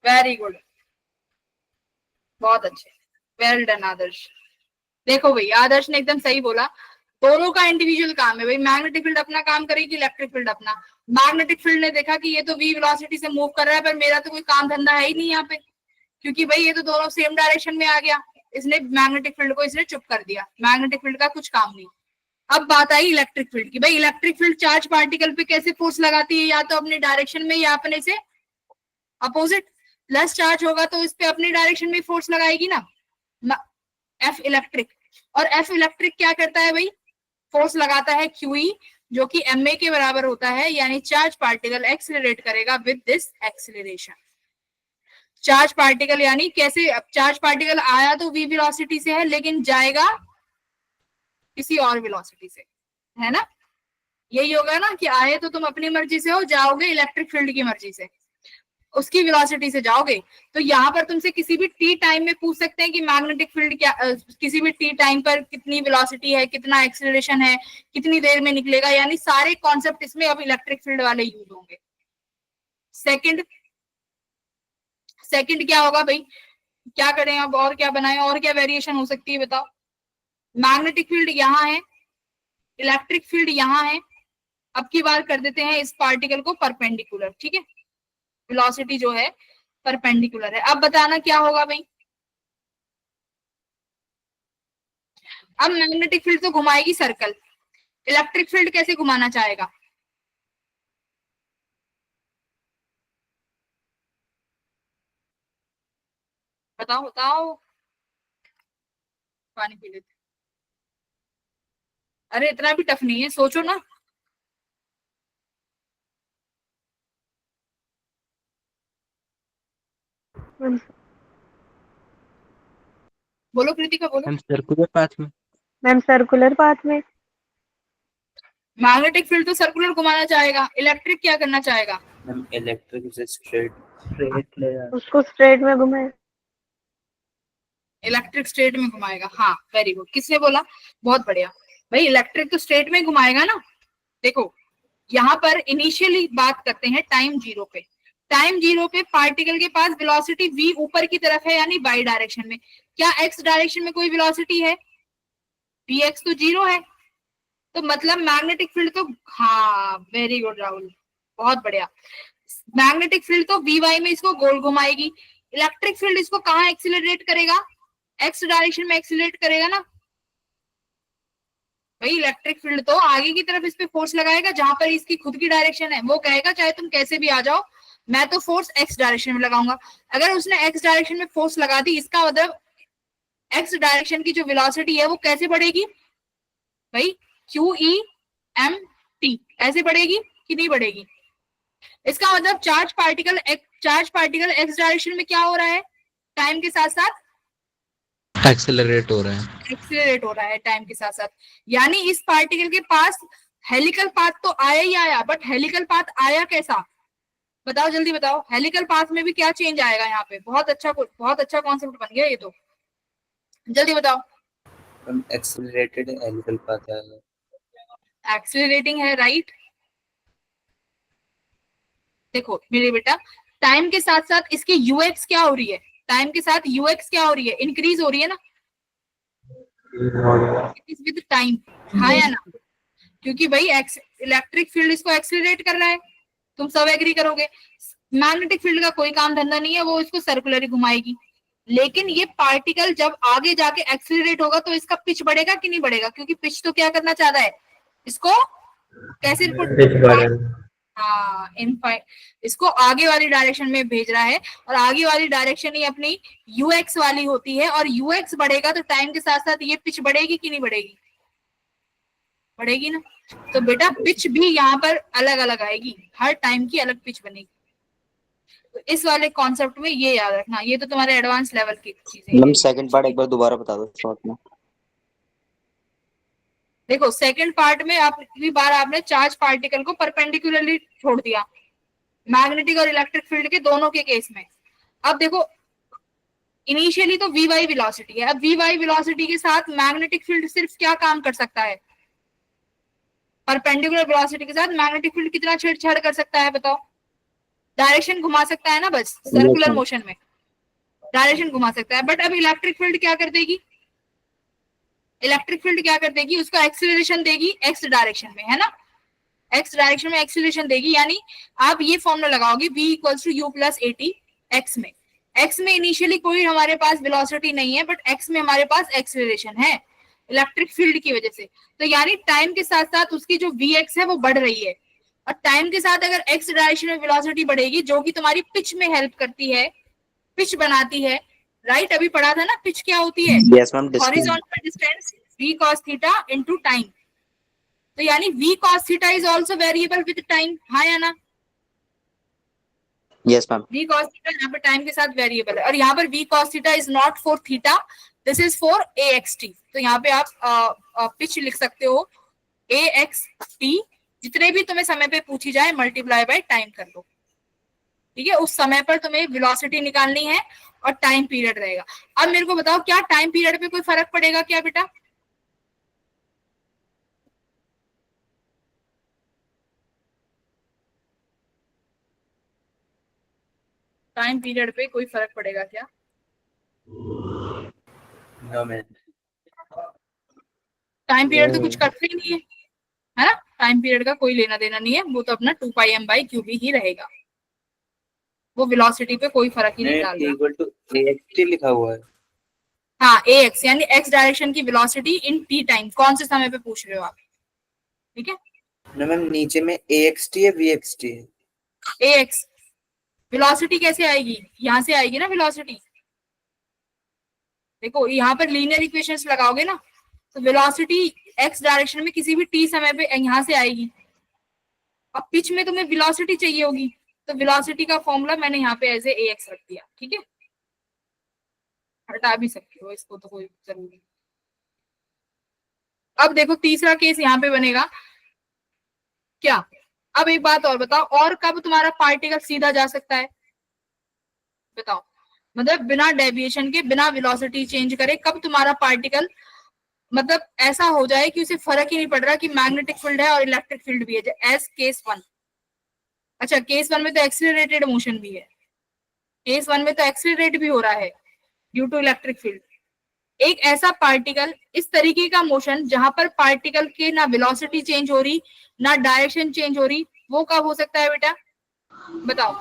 वेरी गुड, बहुत अच्छे, वेल डन आदर्श। देखो भाई, आदर्श ने एकदम सही बोला, दोनों का इंडिविजुअल काम है भाई। मैग्नेटिक फील्ड अपना काम करेगी, इलेक्ट्रिक फील्ड अपना। मैग्नेटिक फील्ड ने देखा कि ये तो वी वेलोसिटी से मूव कर रहा है, पर मेरा तो कोई काम धंधा है ही नहीं यहाँ पे, क्योंकि भाई ये तो दोनों सेम डायरेक्शन में आ गया, इसने मैग्नेटिक फील्ड को इसने चुप कर दिया, मैग्नेटिक फील्ड का कुछ काम नहीं। अब बात आई इलेक्ट्रिक फील्ड की। भाई इलेक्ट्रिक फील्ड चार्ज पार्टिकल पे कैसे फोर्स लगाती है? या तो अपने डायरेक्शन में या अपने से अपोजिट। प्लस चार्ज होगा तो इस पे अपने डायरेक्शन में फोर्स लगाएगी ना, एफ इलेक्ट्रिक। और एफ इलेक्ट्रिक क्या करता है भाई? फोर्स लगाता है क्यूई, जो कि एमए के बराबर होता है, यानी चार्ज पार्टिकल एक्सेलरेट करेगा with this acceleration. Charge particle यानी कैसे? अब चार्ज पार्टिकल आया तो वी वेलोसिटी से है, लेकिन जाएगा किसी और वेलोसिटी से, है ना? यही होगा ना कि आए तो तुम अपनी मर्जी से हो, जाओगे इलेक्ट्रिक फील्ड की मर्जी से, उसकी वेलोसिटी से जाओगे। तो यहाँ पर तुमसे किसी भी टी टाइम में पूछ सकते हैं कि मैग्नेटिक फील्ड क्या, किसी भी टी टाइम पर कितनी वेलोसिटी है, कितना एक्सेलरेशन है, कितनी देर में निकलेगा, यानी सारे कॉन्सेप्ट इसमें अब इलेक्ट्रिक फील्ड वाले यूज होंगे। सेकंड क्या होगा भाई? क्या करें अब, और क्या बनाए, और क्या वेरिएशन हो सकती है बताओ? मैग्नेटिक फील्ड यहाँ है, इलेक्ट्रिक फील्ड यहाँ है। अब की बार कर देते हैं इस पार्टिकल को परपेंडिकुलर, ठीक है? वेलोसिटी जो है परपेंडिकुलर है। अब बताना क्या होगा भाई? अब मैग्नेटिक फील्ड तो घुमाएगी सर्कल, इलेक्ट्रिक फील्ड कैसे घुमाना चाहेगा? बताओ बताओ, पानी पी लेते। अरे इतना भी टफ नहीं है, सोचो ना। बोलो कृतिका, बोलो। हम सर्कुलर पाथ में। मैम सर्कुलर पाथ में। मैग्नेटिक फील्ड तो सर्कुलर घुमाना चाहेगा, इलेक्ट्रिक क्या करना चाहेगा? मैम इलेक्ट्रिक से स्ट्रेट ले जाए। उसको स्ट्रेट में घुमाए। इलेक्ट्रिक स्ट्रेट में घुमाएगा, हाँ वेरी गुड। किसने बोला? बहुत बढ़िया भाई, इलेक्ट्रिक तो स्ट्रेट में घुमाएगा ना। देखो यहाँ पर इनिशियली बात करते हैं टाइम जीरो पे। टाइम जीरो पे पार्टिकल के पास वेलोसिटी v ऊपर की तरफ है, यानी बाई डायरेक्शन में। क्या x डायरेक्शन में कोई वेलोसिटी है? vx तो जीरो है, तो मतलब मैग्नेटिक फील्ड तो, हाँ वेरी गुड राहुल, बहुत बढ़िया। मैग्नेटिक फील्ड तो vy में इसको गोल घुमाएगी। इलेक्ट्रिक फील्ड इसको कहाँ एक्सिलरेट करेगा? x डायरेक्शन में एक्सिलरेट करेगा ना भाई। इलेक्ट्रिक फील्ड तो आगे की तरफ इस पे फोर्स लगाएगा, जहां पर इसकी खुद की डायरेक्शन है। वो कहेगा चाहे तुम कैसे भी आ जाओ, मैं तो फोर्स एक्स डायरेक्शन में लगाऊंगा। अगर उसने एक्स डायरेक्शन में फोर्स लगा दी, इसका मतलब एक्स डायरेक्शन की जो वेलोसिटी है वो कैसे बढ़ेगी? भाई क्यू ई एम टी ऐसे बढ़ेगी कि नहीं बढ़ेगी? इसका मतलब चार्ज पार्टिकल एक्स डायरेक्शन में क्या हो रहा है, टाइम के साथ साथ एक्सेलरेट हो रहा है। एक्सीलरेट हो रहा है टाइम के साथ साथ। यानी इस पार्टिकल के पास हेलिकल पाथ तो आया ही आया, बट हेलिकल पाथ आया कैसा? बताओ जल्दी बताओ, हेलिकल पाथ में भी क्या चेंज आएगा यहाँ पे? बहुत अच्छा कॉन्सेप्ट बन गया ये तो, जल्दी बताओ। मैम एक्सेलरेटेड हेलिकल पाथ है। एक्सीलरेटिंग है, राइट। देखो मेरे बेटा, टाइम के साथ साथ इसकी यूएक्स क्या हो रही है? टाइम के साथ यूएक्स क्या हो रही है? इंक्रीज हो रही है ना विद टाइम, हाँ या ना? क्योंकि भाई इलेक्ट्रिक फील्ड इसको एक्सीलरेट कर रहा है, तुम सब एग्री करोगे। मैग्नेटिक फील्ड का कोई काम धंधा नहीं है, वो इसको सर्कुलर घुमाएगी। लेकिन ये पार्टिकल जब आगे जाके एक्सीलरेट होगा तो इसका पिच बढ़ेगा कि नहीं बढ़ेगा? क्योंकि पिच तो क्या करना चाहता है, इसको कैसे इसको आगे वाली डायरेक्शन में भेज रहा है, और आगे वाली डायरेक्शन ही अपनी यूएक्स वाली होती है, और यूएक्स बढ़ेगा तो टाइम के साथ साथ ये पिच बढ़ेगी कि नहीं बढ़ेगी? बढ़ेगी ना। तो बेटा पिच भी यहाँ पर अलग अलग आएगी, हर टाइम की अलग पिच बनेगी। तो इस वाले कॉन्सेप्ट में ये याद रखना, ये तो तुम्हारे एडवांस लेवल की चीजें। मैम सेकंड पार्ट एक बार दोबारा बता दो शॉर्ट में। देखो सेकंड पार्ट में आखिरी बार आपने चार्ज पार्टिकल को परपेंडिकुलरली छोड़ दिया, मैग्नेटिक और इलेक्ट्रिक फील्ड के दोनों के केस में। अब देखो इनिशियली तो वी वाई वेलोसिटी है, अब वी वाई वेलोसिटी के साथ मैग्नेटिक फील्ड सिर्फ क्या काम कर सकता है? परपेंडिकुलर वेलोसिटी के साथ मैग्नेटिक फील्ड कितना छेड़छाड़ कर सकता है बताओ? डायरेक्शन घुमा सकता है ना, बस सर्कुलर मोशन में डायरेक्शन घुमा सकता है। बट अब इलेक्ट्रिक फील्ड क्या कर देगी? इलेक्ट्रिक फील्ड क्या कर देगी? उसको एक्सीलरेशन देगी एक्स डायरेक्शन में, है ना? एक्स डायरेक्शन में एक्सीलरेशन देगी। यानी आप ये फॉर्मूला लगाओगे v equals to u plus a t x में। एक्स में इनिशियली कोई हमारे पास वेलोसिटी नहीं है, बट एक्स में हमारे पास एक्सीलरेशन है इलेक्ट्रिक फील्ड की वजह से। तो यानी टाइम के साथ साथ उसकी जो वी एक्स है वो बढ़ रही है, और टाइम के साथ अगर एक्स डायरेक्शन में वेलोसिटी बढ़ेगी, जो कि तुम्हारी पिच में हेल्प करती है, पिच बनाती है, राइट? अभी पढ़ा था ना पिच क्या होती है? Yes ma'am, horizontal distance v cos theta into time. तो यानी v cos theta is also variable with time, हाँ या ना? Yes ma'am. v cos theta यहाँ पर टाइम के साथ वेरिएबल है, और यहाँ पर v cos theta is not for theta, this is for axt। तो यहाँ पे आप पिच लिख सकते हो axt, जितने भी तुम्हें समय पे पूछी जाए मल्टीप्लाई बाय टाइम कर लो, ठीक है? उस समय पर तुम्हें वेलोसिटी निकालनी है और टाइम पीरियड रहेगा। अब मेरे को बताओ, क्या टाइम पीरियड पे कोई फर्क पड़ेगा क्या बेटा? टाइम पीरियड पे कोई फर्क पड़ेगा क्या? No ma'am. टाइम पीरियड तो कुछ करते ही नहीं है ना? टाइम पीरियड का कोई लेना देना नहीं है, वो तो अपना 2 pi m by Q B ही रहेगा, वो वेलोसिटी पे कोई फर्क ही नहीं डाल रहा। इक्वल टू axt लिखा हुआ है। हाँ ax, यानी x डायरेक्शन की वेलोसिटी इन t टाइम, कौन से समय पे पूछ रहे हो आप? ठीक है ना मैम, नीचे में axt है vxt है। ax वेलोसिटी कैसे आएगी? यहाँ से आएगी ना वेलोसिटी। देखो यहाँ पर लीनियर इक्वेशंस लगाओगे ना, तो वेलोसिटी x डायरेक्शन में किसी भी t समय पे यहाँ से आएगी। अब पिच में तुम्हें वेलोसिटी चाहिए होगी, तो वेलोसिटी का फॉर्मूला मैंने यहाँ पे एज ए ax रख दिया, ठीक है? हटा भी सकते हो इसको, तो कोई जरूरी। अब देखो तीसरा केस यहाँ पे बनेगा क्या? अब एक बात और बताओ, और कब तुम्हारा पार्टिकल सीधा जा सकता है बताओ? मतलब बिना डेविएशन के, बिना वेलोसिटी चेंज करे, कब तुम्हारा पार्टिकल मतलब ऐसा हो जाए कि उसे फर्क ही नहीं पड़ रहा कि मैग्नेटिक फील्ड है और इलेक्ट्रिक फील्ड भी है, एज केस 1। अच्छा केस 1 में तो एक्सीलरेटेड मोशन भी है, केस 1 में तो एक्सीलरेट भी हो रहा है ड्यू टू इलेक्ट्रिक फील्ड। एक ऐसा पार्टिकल, इस तरीके का मोशन जहां पर पार्टिकल के ना वेलोसिटी चेंज हो रही ना डायरेक्शन चेंज हो रही, वो कब हो सकता है बेटा बताओ?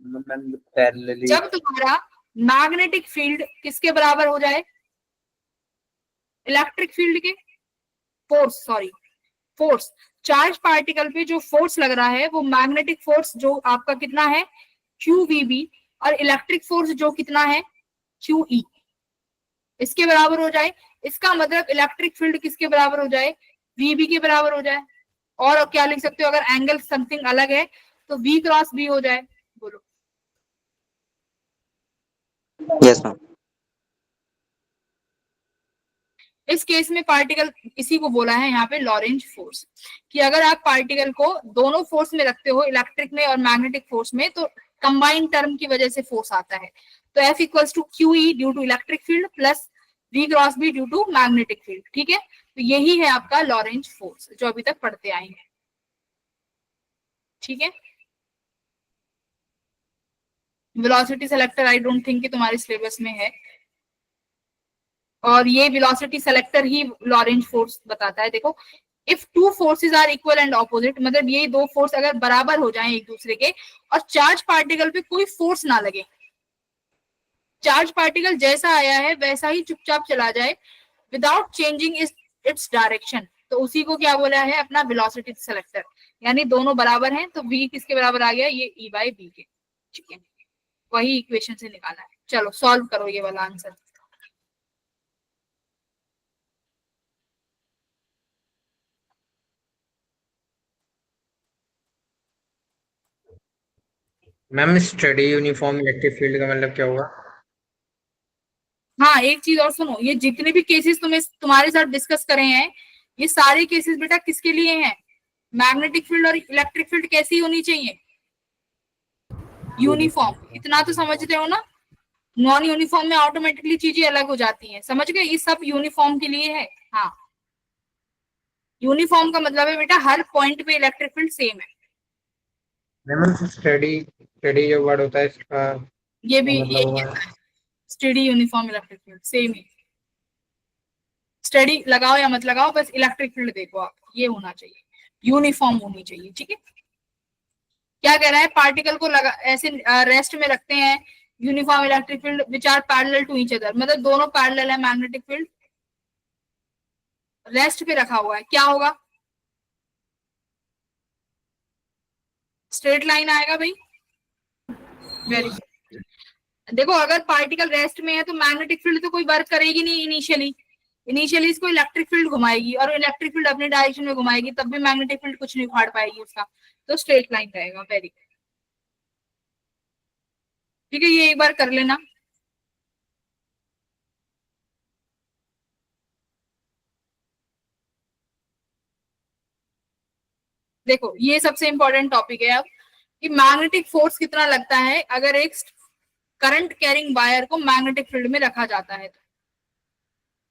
पैरेलली। जब तुम्हारा मैग्नेटिक फील्ड किसके बराबर हो जाए? इलेक्ट्रिक फील्ड के फोर्स। चार्ज पार्टिकल पे जो फोर्स लग रहा है वो मैग्नेटिक फोर्स जो आपका कितना है QVB, और इलेक्ट्रिक फोर्स जो कितना है QE, इसके बराबर हो जाए। इसका मतलब इलेक्ट्रिक फील्ड किसके बराबर हो जाए? वी बी के बराबर हो जाए। और क्या लिख सकते हो अगर एंगल समथिंग अलग है तो वी क्रॉस बी हो जाए। बोलो। Yes ma'am. इस केस में पार्टिकल इसी को बोला है यहाँ पे लॉरेंज फोर्स, कि अगर आप पार्टिकल को दोनों फोर्स में रखते हो, इलेक्ट्रिक में और मैग्नेटिक फोर्स में, तो कंबाइंड टर्म की वजह से फोर्स आता है। तो F equals to q e due to electric field plus V cross b due to magnetic field. ठीक है, तो यही है आपका लॉरेंज फोर्स जो अभी तक पढ़ते आए हैं। ठीक है, velocity selector I don't think कि तुम्हारे सिलेबस में है, और ये वेलोसिटी सेलेक्टर ही लॉरेंज फोर्स बताता है। देखो, if two forces are equal and opposite, मतलब ये दो फोर्स अगर बराबर हो जाएं एक दूसरे के और चार्ज पार्टिकल पे कोई फोर्स ना लगे, चार्ज पार्टिकल जैसा आया है वैसा ही चुपचाप चला जाए विदाउट चेंजिंग इट्स डायरेक्शन, तो उसी को क्या बोला है अपना वेलोसिटी सेलेक्टर। यानी दोनों बराबर हैं तो v किसके बराबर आ गया, ये E बाई बी के। ठीक है, वही इक्वेशन से निकाला है। चलो सॉल्व करो ये वाला answer. Ma'am study uniform electric field का मतलब क्या हुआ? हाँ, एक चीज और सुनो, ये जितने भी केसेस तुम्हारे साथ डिस्कस करे हैं, ये सारे केसेस बेटा किसके लिए हैं? मैग्नेटिक फील्ड और इलेक्ट्रिक फील्ड कैसी होनी चाहिए? यूनिफॉर्म। इतना तो समझते हो ना? नॉन यूनिफॉर्म में ऑटोमेटिकली चीजें अलग हो जाती हैं, समझ गए? ये सब यूनिफॉर्म के लिए है। हाँ, यूनिफॉर्म का मतलब है बेटा हर पॉइंट पे इलेक्ट्रिक फील्ड सेम है। मैम स्टडी स्टडी जो वर्ड होता है इसका ये भी मतलब यही हुआ है, study uniform electric field same है। स्टडी लगाओ या मत लगाओ, बस इलेक्ट्रिक फील्ड देखो आप, ये होना चाहिए, यूनिफॉर्म होनी चाहिए। ठीक है, क्या कह रहा है? पार्टिकल को लगा ऐसे रेस्ट में रखते हैं, uniform electric field which are parallel to each other, मतलब दोनों पैरेलल है। मैग्नेटिक फील्ड रेस्ट पे रखा हुआ है, क्या होगा? स्ट्रेट लाइन आएगा भाई। Very good. देखो, अगर पार्टिकल रेस्ट में है तो मैग्नेटिक फील्ड तो कोई वर्क करेगी नहीं इनिशियली इसको इलेक्ट्रिक फील्ड घुमाएगी, और इलेक्ट्रिक फील्ड अपने डायरेक्शन में घुमाएगी, तब भी मैग्नेटिक फील्ड कुछ नहीं उखाड़ पाएगी उसका, तो स्ट्रेट लाइन रहेगा। Very good. ठीक है, ये एक बार कर लेना। देखो, ये सबसे इंपॉर्टेंट टॉपिक है अब, कि मैग्नेटिक फोर्स कितना लगता है अगर एक करंट कैरिंग वायर को मैग्नेटिक फील्ड में रखा जाता है। तो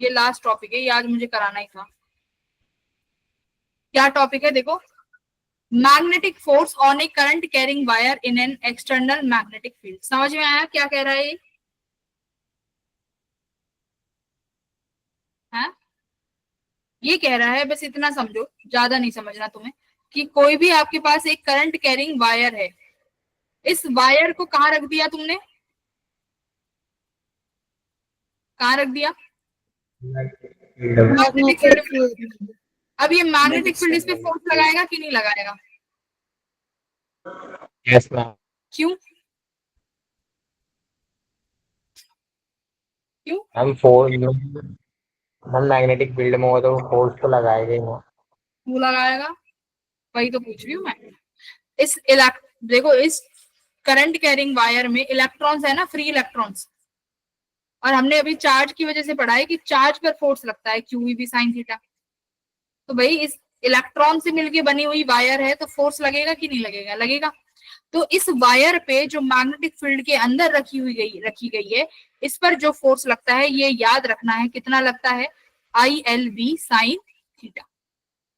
ये लास्ट टॉपिक है, ये आज मुझे कराना ही था। क्या टॉपिक है? देखो, magnetic force on A current carrying wire in an external magnetic field. समझ में आया क्या कह रहा है ये? हाँ, ये कह रहा है, बस इतना समझो, ज्यादा नहीं समझना तुम्हें, कि कोई भी आपके पास एक करंट कैरिंग वायर है, इस वायर को कहाँ रख दिया तुमने? कहाँ रख दिया? Magnetic field. अब ये मैग्नेटिक फील्ड इस पे फोर्स लगाएगा कि नहीं लगाएगा? Yes ma'am. क्यों? क्यों? हम फोर्स हम मैग्नेटिक फील्ड में हो तो फोर्स तो लगाएगा ही ना। क्यों लगाएगा? वही तो पूछ रही हूँ मैं। देखो, इस करंट कैरिंग वायर में इलेक्ट्रॉन्स है ना, फ्री इलेक्ट्रॉन्स, और हमने अभी चार्ज की वजह से पढ़ा है कि चार्ज पर फोर्स लगता है क्यू भी साइन थीटा। तो भाई इस इलेक्ट्रॉन से मिलके बनी हुई वायर है, तो फोर्स लगेगा कि नहीं लगेगा? लगेगा। तो इस वायर पे जो मैग्नेटिक फील्ड के अंदर रखी गई है, इस पर जो फोर्स लगता है, ये याद रखना है कितना लगता है, ILB sine theta.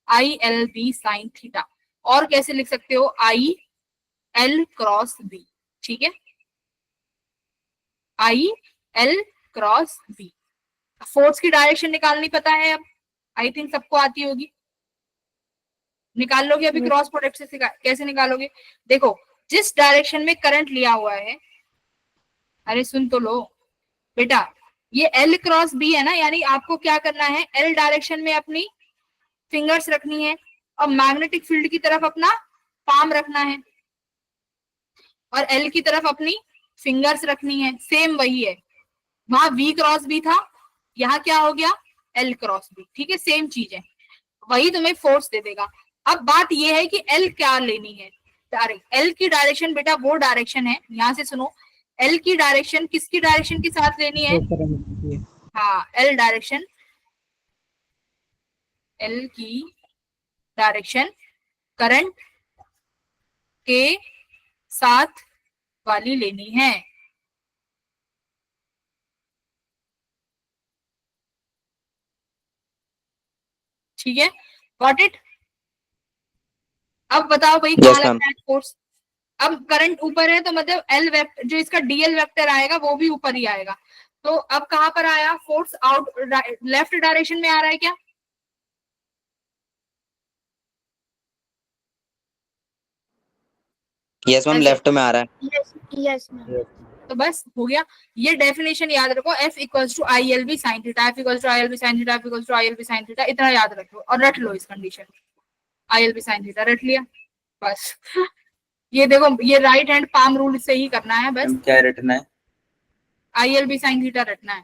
ILB sine theta. और कैसे लिख सकते हो? IL cross b. ठीक है, IL क्रॉस बी। फोर्स की डायरेक्शन निकालनी पता है अब, आई थिंक सबको आती होगी। निकाल लोगे अभी क्रॉस प्रोडक्ट से? कैसे निकालोगे? देखो, जिस डायरेक्शन में करंट लिया हुआ है, अरे सुन तो लो बेटा, ये L क्रॉस बी है ना, यानी आपको क्या करना है, L डायरेक्शन में अपनी फिंगर्स रखनी है और मैग्नेटिक फील्ड की तरफ अपना पाम रखना है, और L की तरफ अपनी फिंगर्स रखनी है। सेम वही है, वहां V क्रॉस बी था, यहाँ क्या हो गया? L cross b. ठीक है, सेम चीज है। वही तुम्हें फोर्स दे देगा। अब बात ये है कि एल क्या लेनी है, डायरेक्ट एल की डायरेक्शन बेटा वो डायरेक्शन है, यहां से सुनो, एल की डायरेक्शन किसकी डायरेक्शन के साथ लेनी है? जो करंट ये हाँ, एल डायरेक्शन, एल की डायरेक्शन करंट के साथ वाली लेनी है। ठीक है, गॉट इट। अब बताओ भाई कहाँ Yes, ma'am. लगता है फोर्स? अब करंट ऊपर है तो मतलब एल वेक्टर जो इसका डीएल वेक्टर आएगा वो भी ऊपर ही आएगा। तो अब कहां पर आया फोर्स? आउट लेफ्ट डायरेक्शन में आ रहा है क्या? यस मैम, ऐसे। लेफ्ट में आ रहा है। यस तो बस हो गया। ये डेफिनेशन याद रखो, F equals to I L B sine theta, F equals to I L B sine theta, F equals to I L B sine theta, इतना याद रखो और रट लो इस condition, I L B sine theta रट लिया बस। ये देखो, ये राइट हैंड पाम रूल से ही करना है बस, मैम क्या रटना है? I L B sine theta रटना है।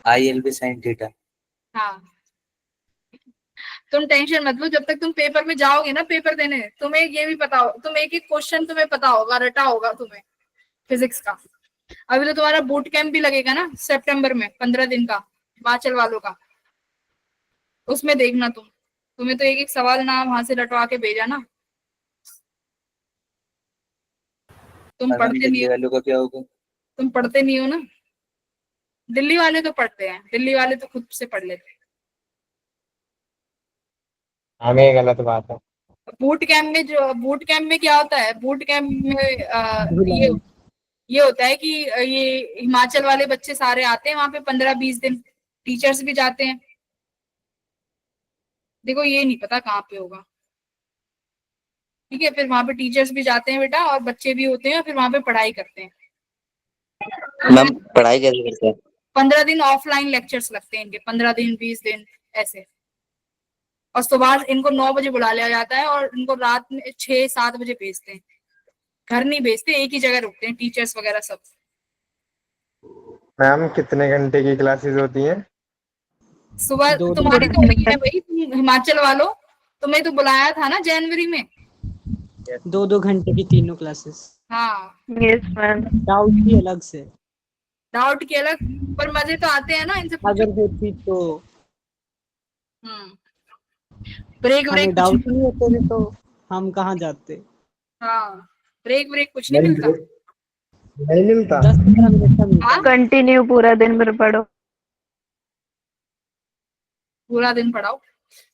ILB sin theta. हाँ, तुम टेंशन मत लो, जब तक तुम पेपर में जाओगे ना पेपर देने, तुम्हें ये भी पता हो, तुम एक एक क्वेश्चन तुम्हें पता होगा, रटा होगा तुम्हें फिजिक्स का। अभी तो तुम्हारा बूट कैंप भी लगेगा ना सितंबर में, 15 दिन का, हिमाचल वालों का, उसमें देखना तुम्हें तो एक एक सवाल ना वहां से रटवा के भेजा ना। तुम और मैम पढ़ते नहीं दिल्ली हो, वालों का क्या होगा? तुम पढ़ते नहीं हो ना। दिल्ली वाले तो पढ़ते हैं, दिल्ली वाले तो खुद से पढ़ लेते हैं। हमें ये गलत बात है। बूट कैंप में जो, बूट कैंप में क्या होता है, बूट कैंप में ये होता है कि ये हिमाचल वाले बच्चे सारे आते हैं वहां पे 15-20 दिन, टीचर्स भी जाते हैं। देखो ये नहीं पता कहाँ पे होगा, ठीक है, फिर वहां पे टीचर्स भी जाते हैं बेटा और बच्चे भी होते हैं, फिर वहां पे पढ़ाई करते हैं। मैम पढ़ाई कैसे करते हैं? 15 दिन ऑफलाइन लेक्चर्स लगते हैं इनके, 15 दिन 20 दिन ऐसे, और सुबह इनको 9 बजे बुला लिया जाता है और इनको रात में 6-7 बजे भेजते हैं, घर नहीं भेजते, एक ही जगह रुकते हैं टीचर्स वगैरह सब। मैम कितने घंटे की क्लासेस होती हैं? सुबह दो तुम्हारी तो वही है भाई, तुम हिमाचल वालों, तुम्हें तो बुलाया था ना जनवरी में। 2-2 घंटे की तीनों क्लासेस, हाँ, यस मैम। डाउट की अलग से डाउट के अलग, पर मजे तो आते हैं ना इनसे अगर पूछो। होती तो। ब्रेक हमें ब्रेक कुछ डाउट नहीं होते थे तो हम कहाँ जाते। हाँ, ब्रेक ब्रेक कुछ नहीं मिलता। नहीं मिलता। 10-15 मिनट का मिलता हाँ, है। कंटिन्यू पूरा दिन भर पढ़ो। पूरा दिन पढ़ाओ।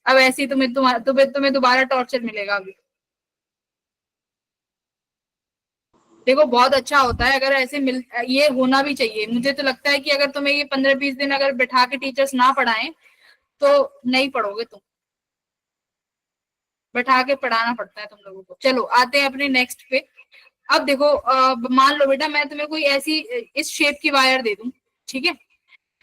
अब ऐसे ही तुम्हें दोबारा टॉर्चर मिलेगा अभी। देखो बहुत अच्छा होता है अगर ऐसे मिल, ये होना भी चाहिए। मुझे तो लगता है कि अगर तुम्हें ये 15-20 दिन अगर बैठा के टीचर्स ना पढ़ाएं तो नहीं पढ़ोगे तुम, बैठा के पढ़ाना पड़ता है तुम लोगों को। चलो आते हैं अपने नेक्स्ट पे। अब देखो मान लो बेटा मैं तुम्हें कोई ऐसी इस शेप की वायर दे दूं, ठीक है,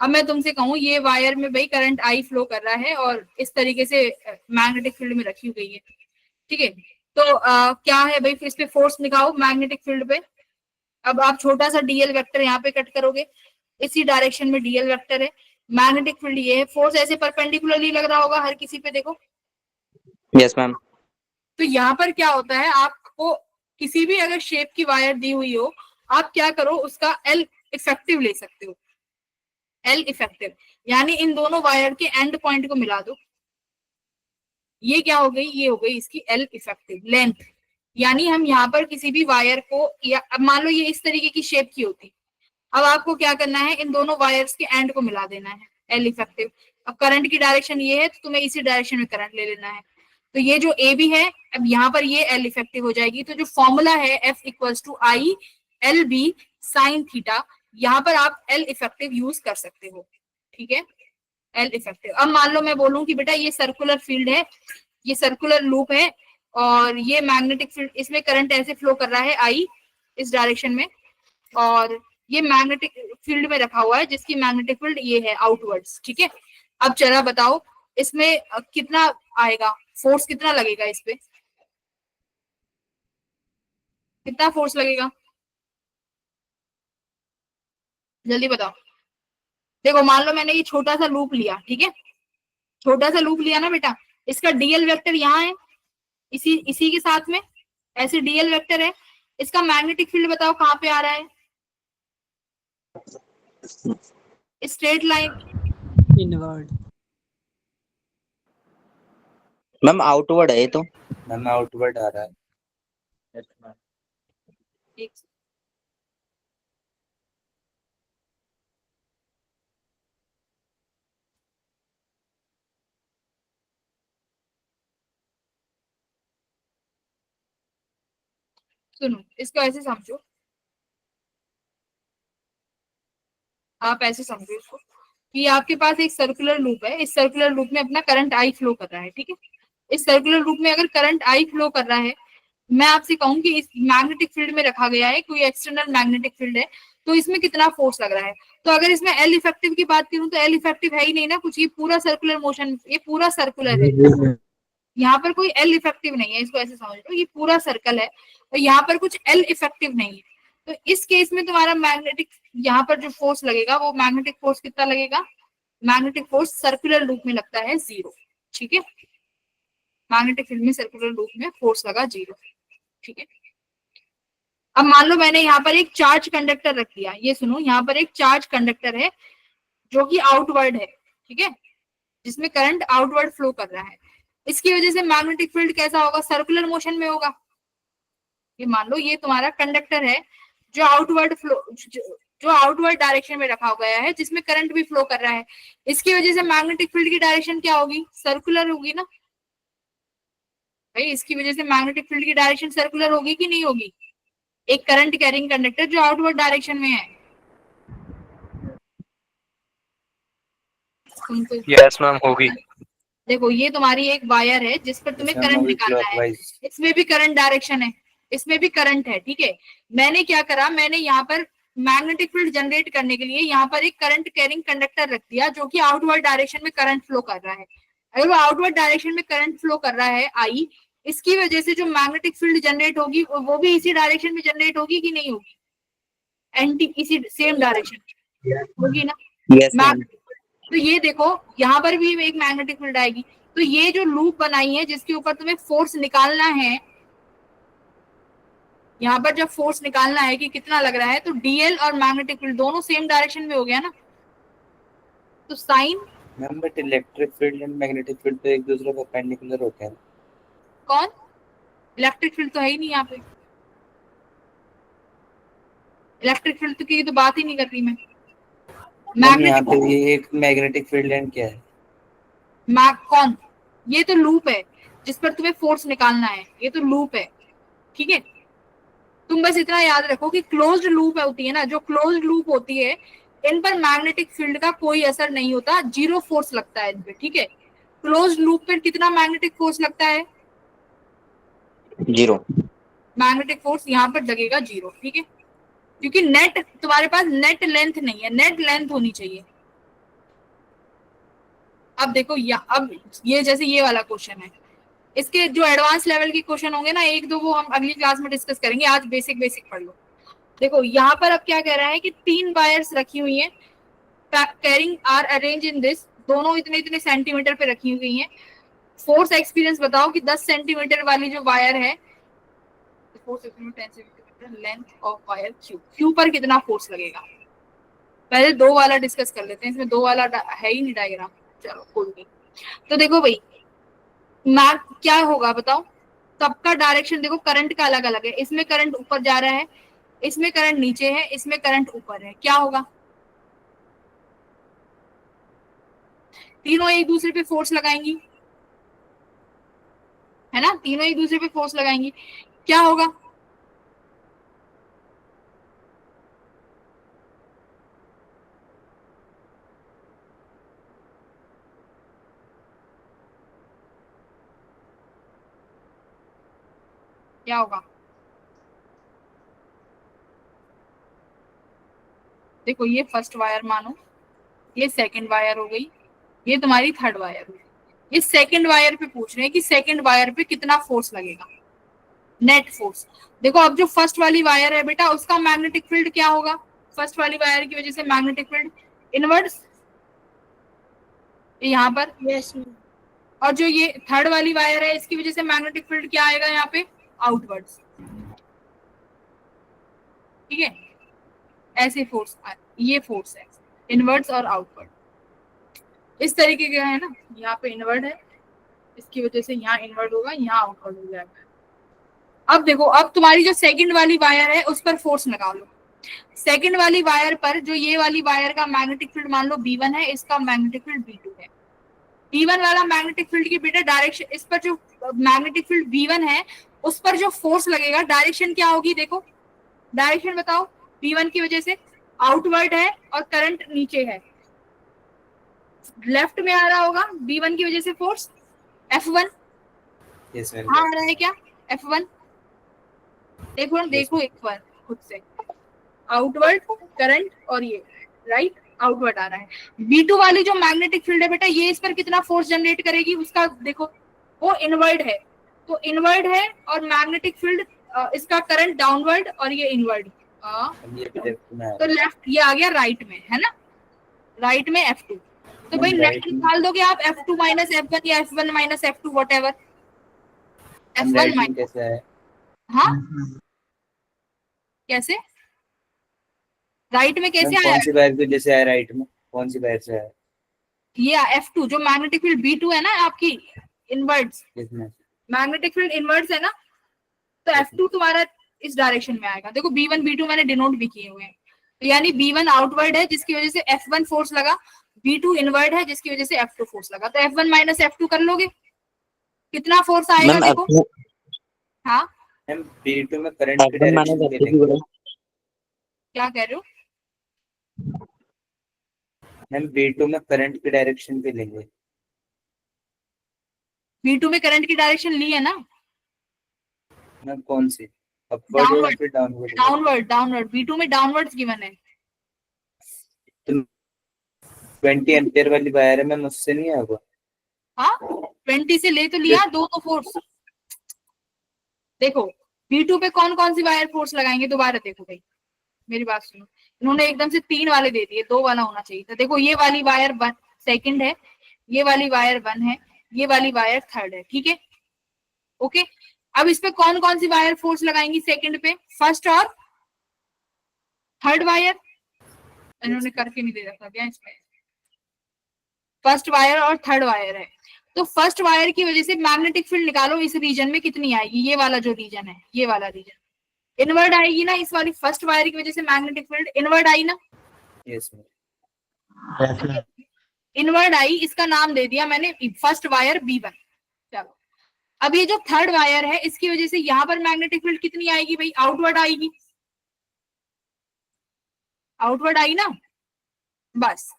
अब मैं तुमसे कहूँ ये वायर में भाई करंट आई फ्लो कर रहा है और इस तरीके से मैग्नेटिक फील्ड में रखी हुई है, ठीक है, तो क्या है भाई, इस पे फोर्स दिखाओ मैग्नेटिक फील्ड पे। अब आप छोटा सा डीएल वेक्टर यहाँ पे कट करोगे, इसी डायरेक्शन में डीएल वेक्टर है, मैग्नेटिक फील्ड ये है, फोर्स ऐसे परपेंडिकुलरली लग रहा होगा हर किसी पे, देखो। Yes ma'am. तो यहाँ पर क्या होता है, आपको किसी भी अगर शेप की वायर दी हुई हो, आप क्या करो उसका एल इफेक्टिव ले सकते हो। एल इफेक्टिव यानी इन दोनों वायर के एंड पॉइंट को मिला दो, ये क्या हो गई, ये हो गई इसकी एल इफेक्टिव लेंथ। यानी हम यहाँ पर किसी भी वायर को, या अब मान लो ये इस तरीके की शेप की होती, अब आपको क्या करना है, इन दोनों वायर्स के एंड को मिला देना है, एल इफेक्टिव। अब करंट की डायरेक्शन ये है तो तुम्हें इसी डायरेक्शन में करंट ले लेना है, तो ये जो ए बी है, अब यहाँ पर ये एल इफेक्टिव हो जाएगी। तो जो फॉर्मूला है F equals to I L B sine theta, यहाँ पर आप एल इफेक्टिव यूज कर सकते हो, ठीक है, एल इफेक्टिव। अब मान लो मैं बोलूं कि बेटा ये सर्कुलर फील्ड है, ये सर्कुलर लूप है और ये मैग्नेटिक फील्ड, इसमें करंट ऐसे फ्लो कर रहा है आई इस डायरेक्शन में, और ये मैग्नेटिक फील्ड में रखा हुआ है जिसकी मैग्नेटिक फील्ड ये है आउटवर्ड्स, ठीक है। अब जरा बताओ इसमें कितना आएगा फोर्स, कितना लगेगा इस पे, कितना फोर्स लगेगा, जल्दी बताओ। देखो मान लो मैंने ये छोटा सा लूप लिया, ठीक है, छोटा सा लूप लिया ना बेटा, इसका डीएल वेक्टर यहाँ है, इसी इसी के साथ में ऐसे डीएल वेक्टर है। इसका मैग्नेटिक फील्ड बताओ कहाँ पे आ रहा है? Straight line. Inward. Ma'am outward है ये तो। मैम आउटवर्ड आ रहा है। एक सुनो, इसको ऐसे समझो, आप ऐसे समझो इसको कि आपके पास एक सर्कुलर लूप है, इस सर्कुलर लूप में अपना करंट आई फ्लो कर रहा है, ठीक है। इस सर्कुलर लूप में अगर करंट आई फ्लो कर रहा है, मैं आपसे कहूँ कि इस मैग्नेटिक फील्ड में रखा गया है, कोई एक्सटर्नल मैग्नेटिक फील्ड है, तो इसमें कितना फोर्स लग रहा है। तो अगर इसमें एल इफेक्टिव की बात करूं तो एल इफेक्टिव है ही नहीं ना कुछ, ये पूरा सर्कुलर मोशन, ये पूरा सर्कुलर है, यहाँ पर कोई एल इफेक्टिव नहीं है, इसको ऐसे समझ लो, ये पूरा सर्कल है और यहाँ पर कुछ एल इफेक्टिव नहीं है। तो इस केस में तुम्हारा मैग्नेटिक, यहाँ पर जो फोर्स लगेगा वो मैग्नेटिक फोर्स कितना लगेगा? मैग्नेटिक फोर्स सर्कुलर लूप में लगता है 0, ठीक है। मैग्नेटिक फील्ड में सर्कुलर लूप में फोर्स लगा 0, ठीक है। अब मान लो मैंने यहाँ पर एक चार्ज कंडक्टर रख दिया, ये सुनो, यहाँ पर एक चार्ज कंडक्टर है जो कि आउटवर्ड है, ठीक है, जिसमें करंट आउटवर्ड फ्लो कर रहा है। इसकी वजह से मैग्नेटिक फील्ड कैसा होगा? सर्कुलर मोशन में होगा। ये मान लो ये तुम्हारा कंडक्टर है जो आउटवर्ड फ्लो, जो आउटवर्ड डायरेक्शन में रखा गया है, जिसमें करंट भी फ्लो कर रहा है। इसकी वजह से मैग्नेटिक फील्ड की डायरेक्शन क्या होगी? सर्कुलर होगी ना भाई। इसकी वजह से मैग्नेटिक फील्ड की डायरेक्शन सर्कुलर होगी कि नहीं होगी? एक करंट कैरिंग कंडक्टर जो आउटवर्ड डायरेक्शन में है। यस मैम होगी। देखो ये तुम्हारी एक वायर है जिस पर तुम्हें करंट निकालना है, इसमें भी करंट डायरेक्शन है, इसमें भी करंट है, ठीक है। मैंने क्या करा, मैंने यहाँ पर मैग्नेटिक फील्ड जनरेट करने के लिए यहाँ पर एक करंट कैरिंग कंडक्टर रख दिया जो कि आउटवर्ड डायरेक्शन में करंट फ्लो कर रहा है। अगर वो आउटवर्ड डायरेक्शन में करंट फ्लो कर रहा है आई, इसकी वजह से जो मैग्नेटिक फील्ड जनरेट होगी वो भी इसी डायरेक्शन में जनरेट होगी कि नहीं होगी? एंटी, इसी सेम डायरेक्शन होगी ना। Yes ma'am. तो ये देखो यहाँ पर भी एक मैग्नेटिक फील्ड आएगी। तो ये जो लूप बनाई है जिसके ऊपर तुम्हें फोर्स निकालना है, यहाँ पर जब फोर्स निकालना है कि कितना लग रहा है, तो डीएल और मैग्नेटिक फील्ड दोनों सेम डायरेक्शन में हो गया ना। तो sine ma'am but electric field and magnetic field तो एक दूसरे को परपेंडिकुलर होते हैं। कौन? इलेक्ट्रिक फील्ड तो है ही नहीं यहाँ पे, इलेक्ट्रिक फील्ड की तो बात ही नहीं कर रही मैं। यहाँ पे ये एक मैग्नेटिक फील्ड एंड क्या है? कौन? ये तो लूप है जिस पर तुम्हें फोर्स निकालना है, ये तो लूप है, ठीक है। तुम बस इतना याद रखो कि क्लोज्ड लूप होती है ना, जो क्लोज्ड लूप होती है इन पर मैग्नेटिक फील्ड का कोई असर नहीं होता, 0 फोर्स लगता है इन पे, ठीक है। क्लोज्ड लूप पर कितना मैग्नेटिक फोर्स लगता है? 0। मैग्नेटिक फोर्स यहाँ पर लगेगा 0, ठीक है, क्योंकि नेट तुम्हारे पास नेट लेंथ नहीं है, नेट लेंथ होनी चाहिए। अब देखो अब ये जैसे ये वाला क्वेश्चन है, इसके जो एडवांस लेवल के क्वेश्चन होंगे ना, 1-2 वो हम अगली क्लास में डिस्कस करेंगे, आज बेसिक पढ़ लो। देखो यहाँ पर अब क्या कह रहा है कि 3 वायर्स रखी हुई हैं, carrying are arrange in this, दोनों इतने सेंटीमीटर पे रखी हुई हैं। फोर्स एक्सपीरियंस बताओ कि 10 सेंटीमीटर वाली जो वायर है, 10 centimetre length of wire Q पर कितना फोर्स लगेगा? पहले 2 वाला डिस्कस कर लेते हैं, इसमें 2 वाला है ही नहीं डायग्राम, चलो कोई नहीं। तो देखो भाई मैप क्या होगा बताओ, सबका डायरेक्शन देखो, करंट का अलग अलग है, इसमें करंट ऊपर जा रहा है, इसमें करंट नीचे है, इसमें करंट ऊपर है, क्या होगा? तीनों एक दूसरे पे फोर्स लगाएंगी, है ना, तीनों एक दूसरे पे फोर्स लगाएंगी, क्या होगा? क्या होगा? देखो ये फर्स्ट वायर मानो, ये सेकंड वायर हो गई, ये तुम्हारी थर्ड वायर हो गई। ये सेकंड वायर पे पूछ रहे हैं कि सेकंड वायर पे कितना फोर्स लगेगा, नेट फोर्स। देखो अब जो फर्स्ट वाली वायर है बेटा, उसका मैग्नेटिक फील्ड क्या होगा? फर्स्ट वाली वायर की वजह से मैग्नेटिक फील्ड इनवर्स ये यहाँ पर, यस और जो ये थर्ड वाली वायर है इसकी वजह से मैग्नेटिक फील्ड क्या आएगा यहाँ पे, आउटवर्ड्स। ठीक है, ऐसे फोर्स, ये फोर्स है इनवर्ड्स और आउटवर्ड, इस तरीके का है ना। यहाँ पे इनवर्ड है, इसकी वजह से यहाँ इनवर्ड होगा, यहाँ आउटवर्ड हो जाएगा। अब देखो, अब तुम्हारी जो सेकंड वाली वायर है उस पर फोर्स लगा लो। सेकंड वाली वायर पर जो ये वाली वायर का मैग्नेटिक फील्ड मान लो B1 है, इसका मैग्नेटिक फील्ड B2 है। B1 वाला मैग्नेटिक फील्ड की बेटा डायरेक्शन, इस पर जो मैग्नेटिक फील्ड B1 है उस पर जो फोर्स लगेगा डायरेक्शन क्या होगी, देखो डायरेक्शन बताओ। B1 की वजह से आउटवर्ड है और करंट नीचे है, लेफ्ट में आ रहा होगा B1 की वजह से फोर्स F1। Yes ma'am. हाँ आ रहा है क्या F1? देखो एक बार खुद से, आउटवर्ड करंट और ये राइट आउटवर्ड आ रहा है। B2 वाली जो मैग्नेटिक फील्ड है बेटा, ये इस पर कितना फोर्स जनरेट करेगी उसका देखो, वो इनवर्ड है, तो इनवर्ड है और मैग्नेटिक फील्ड इसका करंट डाउनवर्ड और ये इनवर्ड, ये भी लेफ्ट में आ तो रहा है। लेफ्ट ये आ गया राइट में, है ना, राइट में F2। तो भाई right नेट में- निकाल दोगे आप F2 माइनस F1 या F1 minus F2 what ever, हम F1 राइट में माइनस, कैसे है? हाँ कैसे राइट में कैसे मैम आया, कौन सी वायर की वजह से है राइट में? कौन सी वायर से है? ये F2 जो मैग्नेटिक फील्ड B2 है ना आपकी इनवर्ड्स, इसमें मैग्नेटिक फील्ड इनवर्ड्स है ना, तो F2 तुम्हारा इस डायरेक्शन में आएगा। देखो B1 B2 मैंने डिनोट भी किए हुए हैं, तो यानी B1 आउटवर्ड है जिसकी वजह से F1 फोर्स लगा, B2 इनवर्ड है जिसकी वजह से F2 फोर्स लगा, तो F1 माइनस F2 कर लोगे, कितना फोर्स आएगा मैम देखो। F2 हाँ मैम B2 में करंट की F1 माइनस डायरेक्शन F2 की लेंगे। बोलो। क्या कह रहे हो, मैम B2 में करंट की डायरेक्शन पे लेंगे। B2 में करंट की डायरेक्शन ली है ना, मैम कौन सी, अपवर्ड या डाउनवर्ड फिर डाउनवर्ड? डाउनवर्ड डाउनवर्ड, B2 में डाउनवर्ड्स गिवन है। 20 एम्पियर वाली वायर है मैम, उससे नहीं होगा? हाँ 20 से ले तो लिया दो तो फोर्स। देखो B2 पे कौन कौन सी वायर फोर्स लगाएंगे, दोबारा देखो भाई मेरी बात सुनो, इन्होंने एकदम से 3 वाले दे दिए, 2 वाला होना चाहिए था। देखो ये वाली वायर 1 सेकंड है, ये वाली वायर 1 है, ये वाली वायर 3rd है, ठीक है ओके। अब इस पे कौन कौन सी वायर फोर्स लगाएंगी सेकंड पे, फर्स्ट और थर्ड वायर, इन्होंने करके नहीं दे रखा क्या इसमें, फर्स्ट वायर और थर्ड वायर है। तो फर्स्ट वायर की वजह से मैग्नेटिक फील्ड निकालो इस रीजन में कितनी आएगी, ये वाला जो रीजन है, ये वाला रीजन इनवर्ड आएगी ना, इस वाली फर्स्ट वायर की वजह से मैग्नेटिक फील्ड इनवर्ड आई ना, यस मैम। इनवर्ड आई, इसका नाम दे दिया मैंने फर्स्ट वायर B1। चलो अब ये जो थर्ड वायर है इसकी वजह से यहाँ पर मैग्नेटिक फील्ड कितनी आएगी भाई, आउटवर्ड आएगी, आउटवर्ड आई ना, बस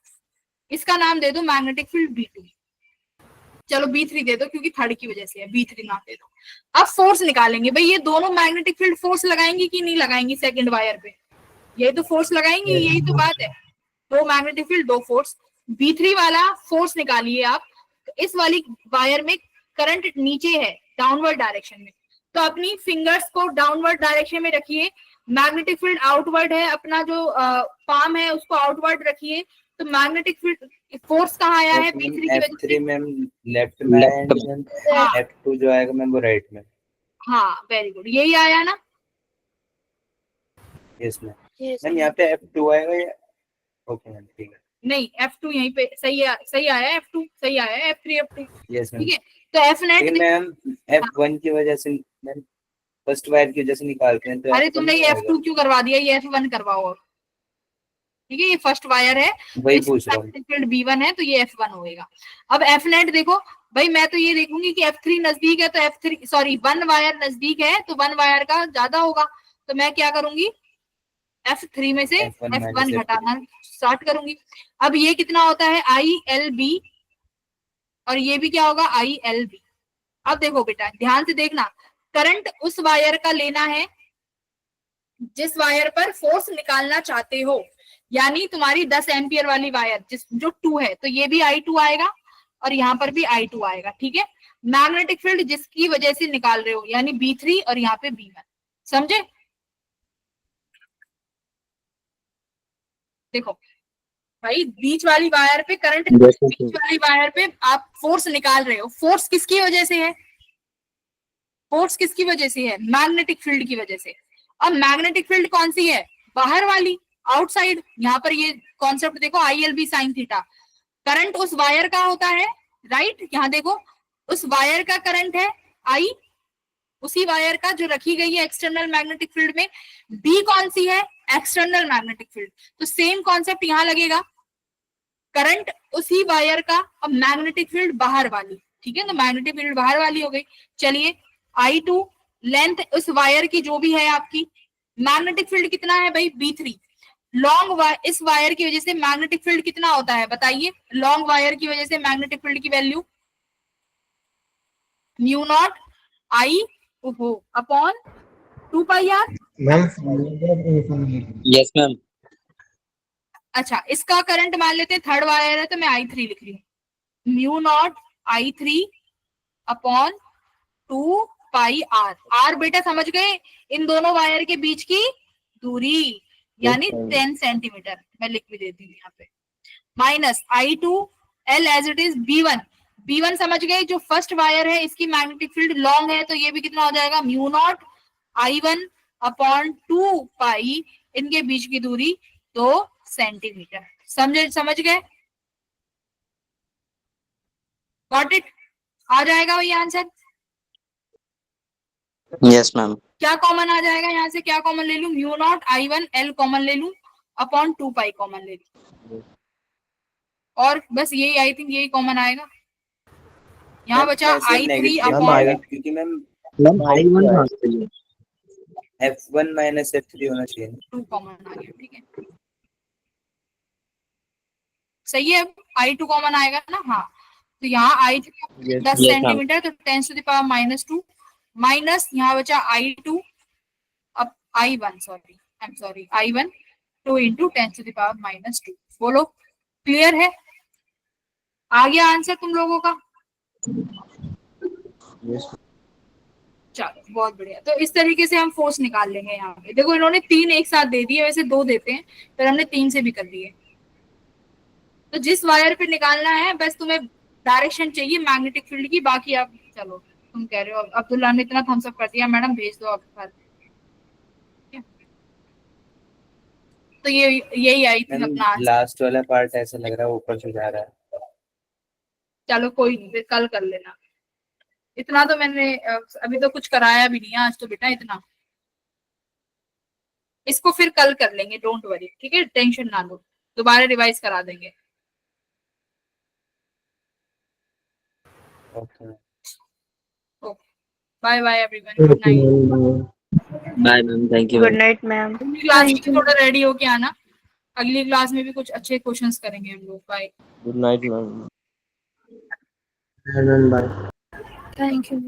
इसका नाम दे दो मैग्नेटिक फील्ड B2। चलो B3 दे दो क्योंकि थर्ड की वजह से है, B3 नाम दे दो। अब फोर्स निकालेंगे भाई, ये दोनों मैग्नेटिक फील्ड फोर्स लगाएंगी कि नहीं लगाएंगी सेकंड वायर पे, यही तो फोर्स लगाएंगी, यही तो बात है, दो मैग्नेटिक फील्ड दो फोर्स। B3 वाला फोर्स निकालिए आप, तो इस वाली वायर में करंट नीचे है डाउनवर्ड डायरेक्शन में, तो अपनी फिंगर्स को डाउनवर्ड डायरेक्शन में रखिए, मैग्नेटिक फील्ड आउटवर्ड है, अपना जो पाम है उसको आउटवर्ड रखिए, तो मैग्नेटिक फील्ड फोर्स कहाँ आया है B3 की वजह से, F3 मैम लेफ्ट में है, हाँ F2 जो आएगा मैम वो राइट में। हाँ वेरी गुड, यही आया ना, यस मैम। मैम यहाँ पे F2 आएगा या? ओके मैम ठीक है। नहीं F2 यहीं पे सही आया, F2 सही आया, F3 F2 यस मैम। ठीक है। तो F नेट, लेकिन मैम F1 की वजह से मैम फर्स्ट वायर की वजह से निकालते हैं तो अरे F1 तुमने नहीं ये आएगा। F2 क्यों करवा दिया, ये F1 करवाओ और, ठीक है, ये फर्स्ट वायर है, वही पूछ रहा हूँ। फील्ड B1 है तो ये F1 होएगा। अब F नेट देखो भाई, मैं तो ये देखूंगी कि F3 नजदीक है तो F3 सॉरी 1 वायर नजदीक है तो 1 वायर का ज्यादा होगा, तो मैं क्या करूंगी F3 में से F1 F1 minus घटाना स्टार्ट करूंगी। अब ये कितना होता है ILB और ये भी क्या होगा ILB। अब देखो बेटा ध्यान से देखना, करंट उस वायर का लेना है जिस वायर पर फोर्स निकालना चाहते हो, यानी तुम्हारी 10 एम्पियर वाली वायर जो 2 है तो ये भी I2 आएगा और यहाँ पर भी I2 आएगा, ठीक है। मैग्नेटिक फील्ड जिसकी वजह से निकाल रहे हो यानी B3 और यहाँ पे B1, समझे। देखो भाई बीच वाली वायर पे करंट, Yes, sir. बीच वाली वायर पे आप फोर्स निकाल रहे हो, फोर्स किसकी वजह से है? फोर्स किसकी वजह से है? मैग्नेटिक फील्ड की वजह से। अब मैग्नेटिक फील्ड कौन सी है? बाहर वाली, आउटसाइड। यहाँ पर ये कॉन्सेप्ट देखो, ILB sin थीटा। करंट उस वायर का होता है, राइट? यहाँ देखो, उस वायर का करंट है I, उसी वायर का जो रखी गई है एक्सटर्नल मैग्नेटिक फील्ड में। B कौन सी है? External magnetic field. तो सेम कॉन्सेप्ट यहाँ लगेगा, करंट उसी वायर का, अब मैग्नेटिक फील्ड बाहर वाली, ठीक है? तो मैग्नेटिक फील्ड बाहर वाली हो गई। चलिए I2 लेंथ उस वायर की जो भी है आपकी, मैग्नेटिक फील्ड कितना है भाई? B3। लॉन्ग इस वायर की वजह से मैग्नेटिक फील्ड कितना होता है बताइए? लॉन्ग वायर की वजह से मैग्नेटिक फील्ड की value mu naught I upon 2 pi r। Ma'am Yes, ma'am. अच्छा, इसका करंट मान लेते हैं, थर्ड वायर है तो मैं I3 लिख रही हूँ, म्यू नॉट I3 अपॉन 2 पाई r। r बेटा समझ गए, इन दोनों वायर के बीच की दूरी, यानी 10 सेंटीमीटर। मैं लिख भी देती हूँ यहाँ पे, minus I2 L as it is B1। B1 समझ गए, जो फर्स्ट वायर है इसकी मैग्नेटिक फील्ड लॉन्ग है, तो ये भी कितना हो जाएगा? म्यू नॉट I1 अपॉन 2 पाई, इनके बीच की दूरी 2 सेंटीमीटर। समझ गए? Got it? आ जाएगा वही आंसर? Yes, ma'am. क्या कॉमन आ जाएगा यहाँ से? क्या कॉमन ले लूं? Mu naught I1 L common ले लूं अपॉन 2 पाई कॉमन ले लूं, और बस यही, आई थिंक यही कॉमन आएगा। यहाँ बचा I3 अपॉन, क्योंकि मैम Ma'am, I1 कहाँ से चाहिए? F1 माइनस F3 होना चाहिए। 2 कॉमन आ गया, ठीक है, सही है। I2 कॉमन आएगा ना? हाँ, तो यहाँ I3 10 Yes, ma'am. सेंटीमीटर, तो 10 टू द पावर -2, माइनस यहाँ बचा I2 अब I1, sorry I1 2 into 10 to the power -2। बोलो, क्लियर है? आ गया आंसर तुम लोगों का? चलो बहुत बढ़िया। तो इस तरीके से हम फोर्स निकाल लेंगे यहाँ पे। देखो इन्होंने 3 एक साथ दे दिए, वैसे 2 देते हैं, पर हमने 3 से भी कर दिए। तो जिस वायर पे निकालना है, बस तुम्हें डायरेक्शन चाहिए मैग्नेटिक फील्ड की, बाकी आप चलो, तुम कह रहे हो अब्दुल्ला ने इतना थम्स अप कर दिया, मैडम भेज दो आप घर। तो ये यही आई थी अपना आंसर। लास्ट वाला पार्ट ऐसा लग रहा है ऊपर से जा रहा है। चलो कोई नहीं, फिर कल कर लेना। इतना तो मैंने अभी तो कुछ कराया भी नहीं है आज तो बेटा, इतना इसको फिर कल कर लेंगे, डोंट वरी, ठीक है? टेंशन ना लो, दोबारा रिवाइज करा देंगे। Okay, bye bye everyone, good night. Bye, ma'am. Thank you. Good night ma'am. अगली क्लास में भी थोड़ा रेडी होके आना, अगली क्लास में भी कुछ अच्छे क्वेश्चंस करेंगे हम लोग। Bye. Good night, ma'am. Bye. Thank you.